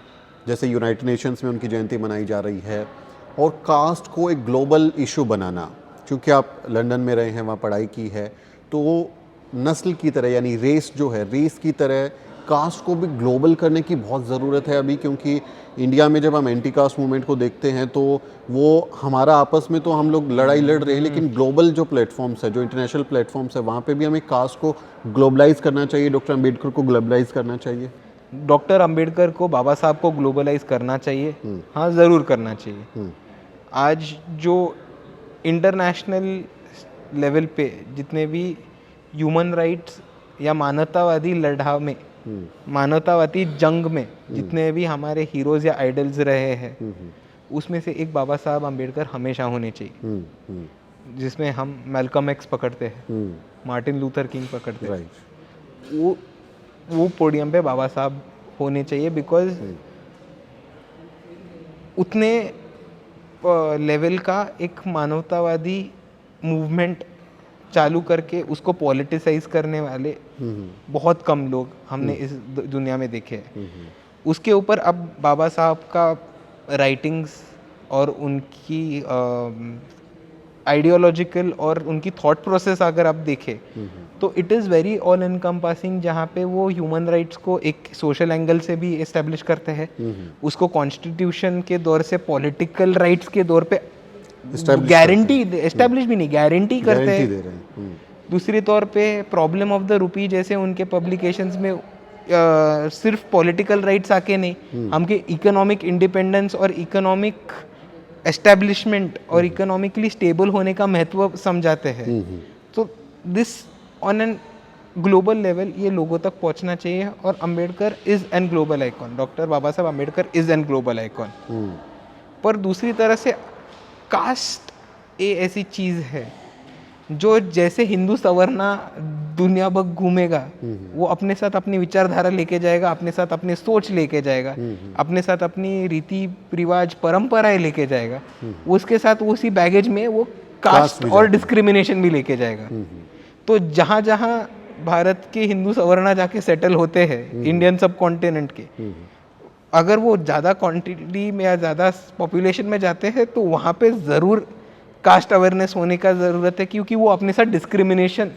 जैसे यूनाइटेड नेशंस में उनकी जयंती मनाई जा रही है, और कास्ट को एक ग्लोबल इशू बनाना, क्योंकि आप लंदन में रहे हैं, वहाँ पढ़ाई की है, तो नस्ल की तरह यानी रेस जो है, रेस की तरह कास्ट को भी ग्लोबल करने की बहुत ज़रूरत है अभी, क्योंकि इंडिया में जब हम एंटी कास्ट मूवमेंट को देखते हैं तो वो हमारा आपस में तो हम लोग लड़ाई लड़ रहे हैं, लेकिन ग्लोबल जो प्लेटफॉर्म्स है, जो इंटरनेशनल प्लेटफॉर्म्स है, वहाँ पे भी हमें कास्ट को ग्लोबलाइज करना चाहिए, डॉक्टर अंबेडकर को ग्लोबलाइज करना चाहिए। डॉक्टर अंबेडकर को, बाबा साहब को ग्लोबलाइज करना चाहिए, हाँ ज़रूर करना चाहिए। आज जो इंटरनेशनल लेवल पे जितने भी ह्यूमन राइट्स या मानवतावादी लड़ाई में, मानवतावादी जंग में जितने भी हमारे हीरोज या आइडल्स रहे हैं, उसमें से एक बाबा साहब अंबेडकर हमेशा होने चाहिए, जिसमें हम मैल्कम एक्स पकड़ते हैं, मार्टिन लूथर किंग पकड़ते हैं, वो पोडियम पे बाबा साहब होने चाहिए, बिकॉज उतने लेवल का एक मानवतावादी मूवमेंट चालू करके उसको पॉलिटिसाइज करने वाले बहुत कम लोग हमने इस दुनिया में देखे हैं। उसके ऊपर अब बाबा साहब का राइटिंग्स और उनकी आइडियोलॉजिकल और उनकी थॉट प्रोसेस अगर आप देखें तो it is very all encompassing, जहाँ पे वो ह्यूमन राइट्स को एक सोशल एंगल से भी एस्टेब्लिश करते हैं, उसको कॉन्स्टिट्यूशन के दौर से पॉलिटिकल राइट्स के दौर पे गारंटी, एस्टेब्लिश भी नहीं, गारंटी करते हैं। दूसरी तौर पे प्रॉब्लम ऑफ द रूपी जैसे उनके पब्लिकेशंस में सिर्फ पॉलिटिकल राइट्स आके नहीं, हमके इकोनॉमिक इंडिपेंडेंस और इकोनॉमिक एस्टेब्लिशमेंट और इकोनॉमिकली स्टेबल होने का महत्व समझाते हैं। तो this on an global level ये लोगों तक पहुंचना चाहिए, और Ambedkar is an global icon, doctor Baba Saheb Ambedkar is an global icon. पर दूसरी तरह से कास्ट ये ऐसी चीज़ है जो जैसे हिंदू सवर्णा दुनिया भर घूमेगा, वो अपने साथ अपनी विचारधारा लेके जाएगा, अपने साथ अपनी सोच लेके जाएगा, अपने साथ अपनी रीति रिवाज परंपराएं लेके जाएगा, उसके साथ उसी बैगेज में वो कास्ट और डिस्क्रिमिनेशन भी लेके जाएगा। तो जहाँ जहाँ भारत के हिंदू सवर्णा जाके सेटल होते हैं इंडियन सब कॉन्टिनेंट के, अगर वो ज़्यादा क्वांटिटी में या ज़्यादा पॉपुलेशन में जाते हैं तो वहाँ पे ज़रूर कास्ट अवेयरनेस होने का ज़रूरत है, क्योंकि वो अपने साथ डिस्क्रिमिनेशन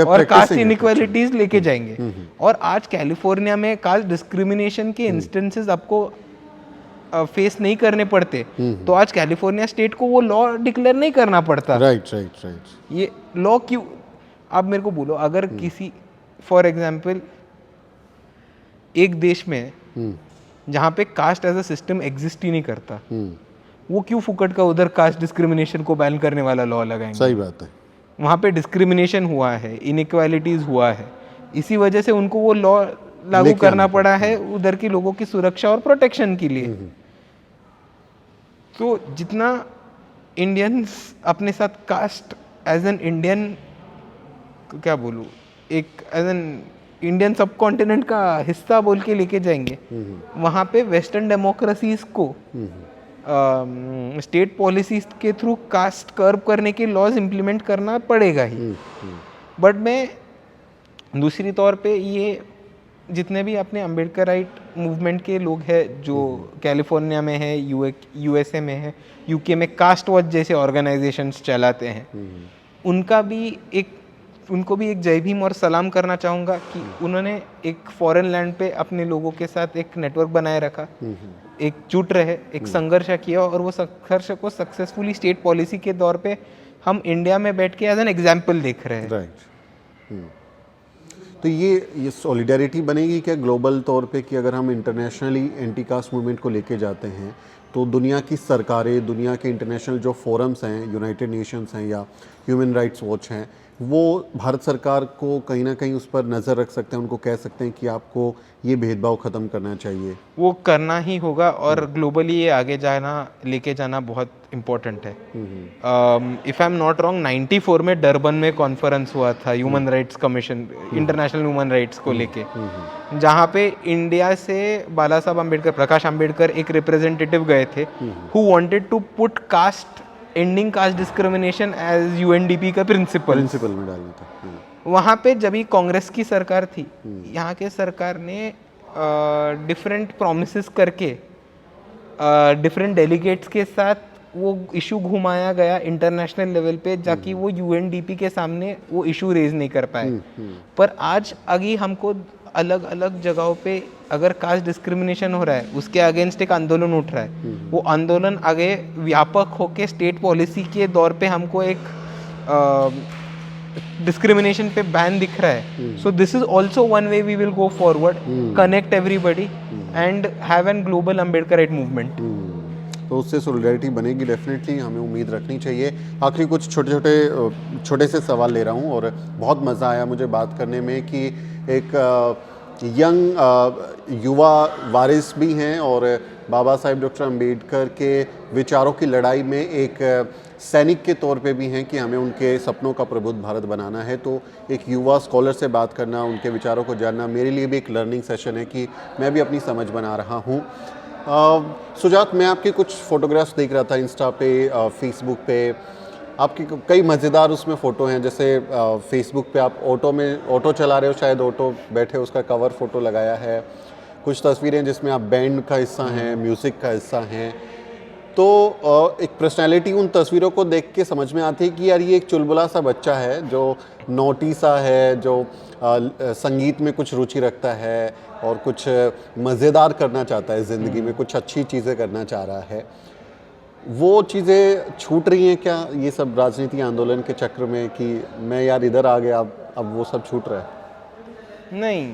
और कास्ट इनइक्वालिटीज लेके जाएंगे। और आज कैलिफोर्निया में कास्ट डिस्क्रिमिनेशन के इंस्टेंसेस आपको फेस नहीं करने पड़ते, तो आज कैलिफोर्निया स्टेट को वो लॉ डिक्लेयर नहीं करना पड़ता। राइट। ये लॉ क्यों, आप मेरे को बोलो, अगर किसी फॉर एग्जाम्पल एक देश में जहाँ पे caste as a system exist ही नहीं करता, वो क्यों फुकट का उधर कास्ट डिस्क्रिमिनेशन को बैन करने वाला लॉ लगाएंगे? सही बात है। वहाँ पे डिस्क्रिमिनेशन हुआ है, इनइक्वालिटीज हुआ है, इसी वजह से उनको वो लॉ लागू करना पड़ा है उधर के लोगों की सुरक्षा और प्रोटेक्शन के लिए। तो जितना इंडियंस अपने साथ कास्ट एज एन इंडियन, क्या बोलूँ, एक एज एन इंडियन सब कॉन्टिनेंट का हिस्सा बोल के लेके जाएंगे, वहाँ पे वेस्टर्न डेमोक्रेसीज को स्टेट पॉलिसीज के थ्रू कास्ट कर्व करने के लॉज इम्प्लीमेंट करना पड़ेगा ही। बट मैं दूसरी तौर पे ये जितने भी अपने अम्बेडकर राइट मूवमेंट के लोग हैं जो कैलिफोर्निया में है, यूएसए में है, यूके में कास्ट वॉच जैसे ऑर्गेनाइजेशंस चलाते हैं, उनको भी एक जय भीम और सलाम करना चाहूँगा कि उन्होंने एक फॉरेन लैंड पे अपने लोगों के साथ एक नेटवर्क बनाए रखा, एकजुट रहे, एक संघर्ष किया, और वो संघर्ष को सक्सेसफुली स्टेट पॉलिसी के दौर पे हम इंडिया में बैठ के एज एन एग्जाम्पल देख रहे हैं। राइट। तो ये सॉलिडारिटी बनेगी क्या ग्लोबल तौर पे कि अगर हम इंटरनेशनली एंटी कास्ट मूवमेंट को लेके जाते हैं तो दुनिया की सरकारें, दुनिया के इंटरनेशनल जो फोरम्स हैं, यूनाइटेड नेशंस हैं या ह्यूमन राइट्स वॉच हैं, वो भारत सरकार को कहीं ना कहीं उस पर नज़र रख सकते हैं, उनको कह सकते हैं कि आपको ये भेदभाव ख़त्म करना चाहिए? वो करना ही होगा, और ग्लोबली ये आगे लेके जाना बहुत इम्पोर्टेंट है। If I am not wrong 94 में डरबन में कॉन्फ्रेंस हुआ था human rights commission, international human rights को लेके, जहाँ पे इंडिया से बाला साहब अम्बेडकर, प्रकाश अम्बेडकर एक रिप्रेजेंटेटिव गए थे who wanted to put caste ending caste discrimination as UNDP का प्रिंसिपल में डालना था। वहाँ पे जब ही कांग्रेस की सरकार थी, यहाँ के सरकार ने डिफरेंट प्रोमिसेस करके डिफरेंट डेलीगेट्स के साथ वो इशू घुमाया गया इंटरनेशनल लेवल पे, जाकि वो यूएनडीपी के सामने वो इशू रेज नहीं कर पाए। पर आज आगे हमको अलग अलग जगहों पे अगर कास्ट डिस्क्रिमिनेशन हो रहा है उसके अगेंस्ट एक आंदोलन उठ रहा है, वो आंदोलन आगे व्यापक होके स्टेट पॉलिसी के दौर पे हमको एक डिस्क्रिमिनेशन पे बैन दिख रहा है. So this is also one way we will go forward, connect everybody and have an global Ambedkarite movement. तो उससे सोलिडारिटी बनेगी डेफिनेटली, हमें उम्मीद रखनी चाहिए. आखिरी कुछ छोटे से सवाल ले रहा हूँ और बहुत मज़ा आया मुझे बात करने में कि एक यंग युवा वारिस भी हैं और बाबा साहेब डॉक्टर अंबेडकर के विचारों की लड़ाई में एक सैनिक के तौर पे भी हैं कि हमें उनके सपनों का प्रबुद्ध भारत बनाना है. तो एक युवा स्कॉलर से बात करना, उनके विचारों को जानना मेरे लिए भी एक लर्निंग सेशन है कि मैं भी अपनी समझ बना रहा हूँ. सुजात, मैं आपकी कुछ फ़ोटोग्राफ्स देख रहा था इंस्टा पे, फेसबुक पे. आपकी कई मज़ेदार उसमें फ़ोटो हैं. जैसे फेसबुक पे आप ऑटो चला रहे हो, शायद ऑटो बैठे उसका कवर फ़ोटो लगाया है. कुछ तस्वीरें जिसमें आप बैंड का हिस्सा हैं, म्यूज़िक का हिस्सा हैं. तो एक पर्सनैलिटी उन तस्वीरों को देख के समझ में आती है कि यार ये एक चुलबुला सा बच्चा है जो नोटी सा है, जो संगीत में कुछ रुचि रखता है और कुछ मज़ेदार करना चाहता है ज़िंदगी में, कुछ अच्छी चीज़ें करना चाह रहा है. वो चीज़ें छूट रही हैं क्या ये सब राजनीति आंदोलन के चक्र में कि मैं यार इधर आ गया, अब वो सब छूट रहा है? नहीं,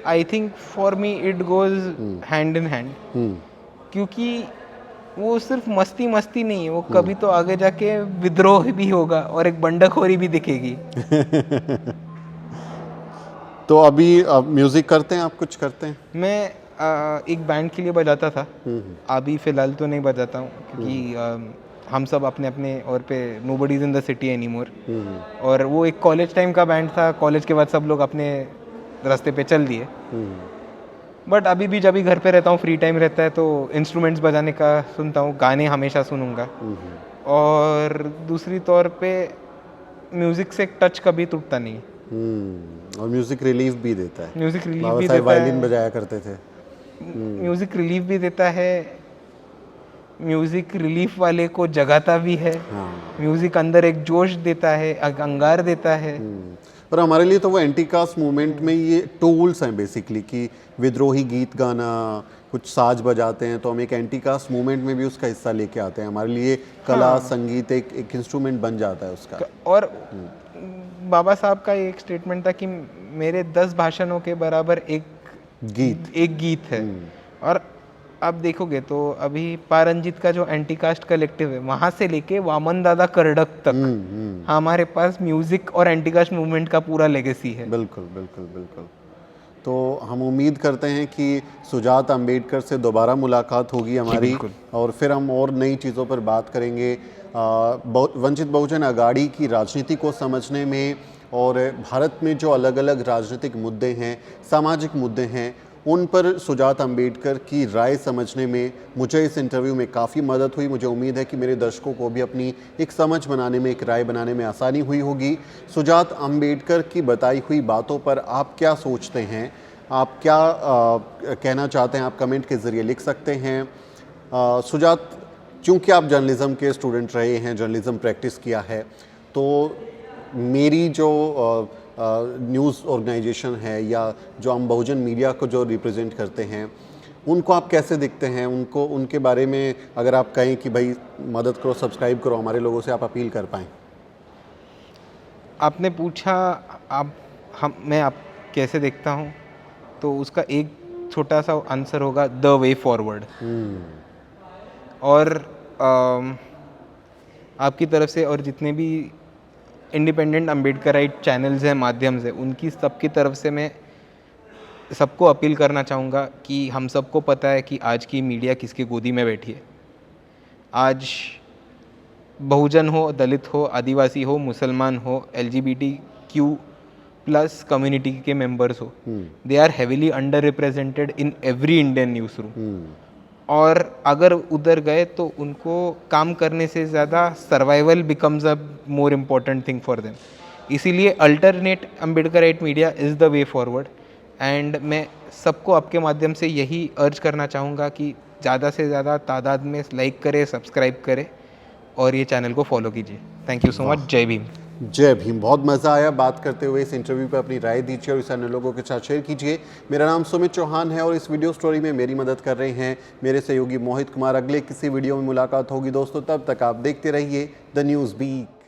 I think for me it goes hand in hand. क्योंकि वो सिर्फ मस्ती मस्ती नहीं है, वो कभी तो आगे जाके विद्रोह भी होगा और एक बंडखोरी भी दिखेगी. तो अभी म्यूजिक करते हैं आप, कुछ करते हैं? मैं एक बैंड के लिए बजाता था. अभी फ़िलहाल तो नहीं बजाता हूँ क्योंकि हम सब अपने अपने और पे nobody is in the city anymore. और वो एक कॉलेज टाइम का बैंड था. कॉलेज के बाद सब लोग अपने रास्ते पे चल दिए. बट अभी भी जब भी घर पे रहता हूँ, फ्री टाइम रहता है तो इंस्ट्रूमेंट्स बजाने का सुनता हूँ, गाने हमेशा सुनूंगा. और दूसरी तौर पे म्यूज़िक से एक टच कभी टूटता नहीं. और म्यूजिक रिलीफ भी देता है. म्यूज़िक रिलीफ बाबा भी साहब देता वायलिन है. बजाया करते थे. म्यूज़िक रिलीफ भी देता है. म्यूज़िक रिलीफ वाले को जगाता भी है. म्यूज़िक अंदर एक जोश देता है, एक अंगार देता है. पर हमारे लिए तो वो एंटी कास्ट मूवमेंट में ये टूल्स हैं बेसिकली कि विद्रोही गीत गाना, कुछ साज बजाते हैं तो हम एक एंटी कास्ट मूवमेंट में भी उसका हिस्सा लेके आते हैं. हमारे लिए कला संगीत एक इंस्ट्रूमेंट बन जाता है उसका. और बाबा साहब का एक स्टेटमेंट था कि मेरे 10 भाषणों के बराबर एक गीत है. और आप देखोगे तो अभी पारंजित का जो एंटी कास्ट कलेक्टिव है, वहाँ से लेके वामन दादा कर्डक तक हमारे पास म्यूजिक और एंटी कास्ट मूवमेंट का पूरा लेगेसी है. बिल्कुल बिल्कुल बिल्कुल. तो हम उम्मीद करते हैं कि सुजात अंबेडकर से दोबारा मुलाकात होगी हमारी और फिर हम और नई चीज़ों पर बात करेंगे. वंचित बहुजन अघाड़ी की राजनीति को समझने में और भारत में जो अलग अलग राजनीतिक मुद्दे हैं, सामाजिक मुद्दे हैं, उन पर सुजात अंबेडकर की राय समझने में मुझे इस इंटरव्यू में काफ़ी मदद हुई. मुझे उम्मीद है कि मेरे दर्शकों को भी अपनी एक समझ बनाने में, एक राय बनाने में आसानी हुई होगी. सुजात अंबेडकर की बताई हुई बातों पर आप क्या सोचते हैं, आप क्या कहना चाहते हैं, आप कमेंट के ज़रिए लिख सकते हैं. सुजात, चूँकि आप जर्नलिज़म के स्टूडेंट रहे हैं, जर्नलिज़म प्रैक्टिस किया है, तो मेरी जो न्यूज़ ऑर्गेनाइजेशन है या जो हम बहुजन मीडिया को जो रिप्रेजेंट करते हैं, उनको आप कैसे दिखते हैं? उनके बारे में अगर आप कहें कि भाई मदद करो, सब्सक्राइब करो, हमारे लोगों से आप अपील कर पाएँ. आपने पूछा मैं आप कैसे देखता हूँ, तो उसका एक छोटा सा आंसर होगा द वे फॉरवर्ड. और आपकी तरफ से और जितने भी इंडिपेंडेंट अम्बेडकराइट चैनल्स हैं, माध्यम से, उनकी सबकी तरफ से मैं सबको अपील करना चाहूँगा कि हम सबको पता है कि आज की मीडिया किसकी गोदी में बैठी है. आज बहुजन हो, दलित हो, आदिवासी हो, मुसलमान हो, LGBTQ+ कम्युनिटी के मेंबर्स हो, they are heavily under represented in every Indian newsroom. और अगर उधर गए तो उनको काम करने से ज़्यादा survival becomes a more important thing for them. इसीलिए alternate Ambedkarite media is the way forward. And मैं सबको आपके माध्यम से यही अर्ज करना चाहूँगा कि ज़्यादा से ज़्यादा तादाद में लाइक करें, सब्सक्राइब करें और ये चैनल को फॉलो कीजिए. Thank you so much. जय भीम. जय भीम। बहुत मज़ा आया बात करते हुए। इस इंटरव्यू पर अपनी राय दीजिए और इसे अन्य लोगों के साथ शेयर कीजिए। मेरा नाम सुमित चौहान है और इस वीडियो स्टोरी में मेरी मदद कर रहे हैं मेरे सहयोगी मोहित कुमार। अगले किसी वीडियो में मुलाकात होगी दोस्तों, तब तक आप देखते रहिए द न्यूज़ बीट।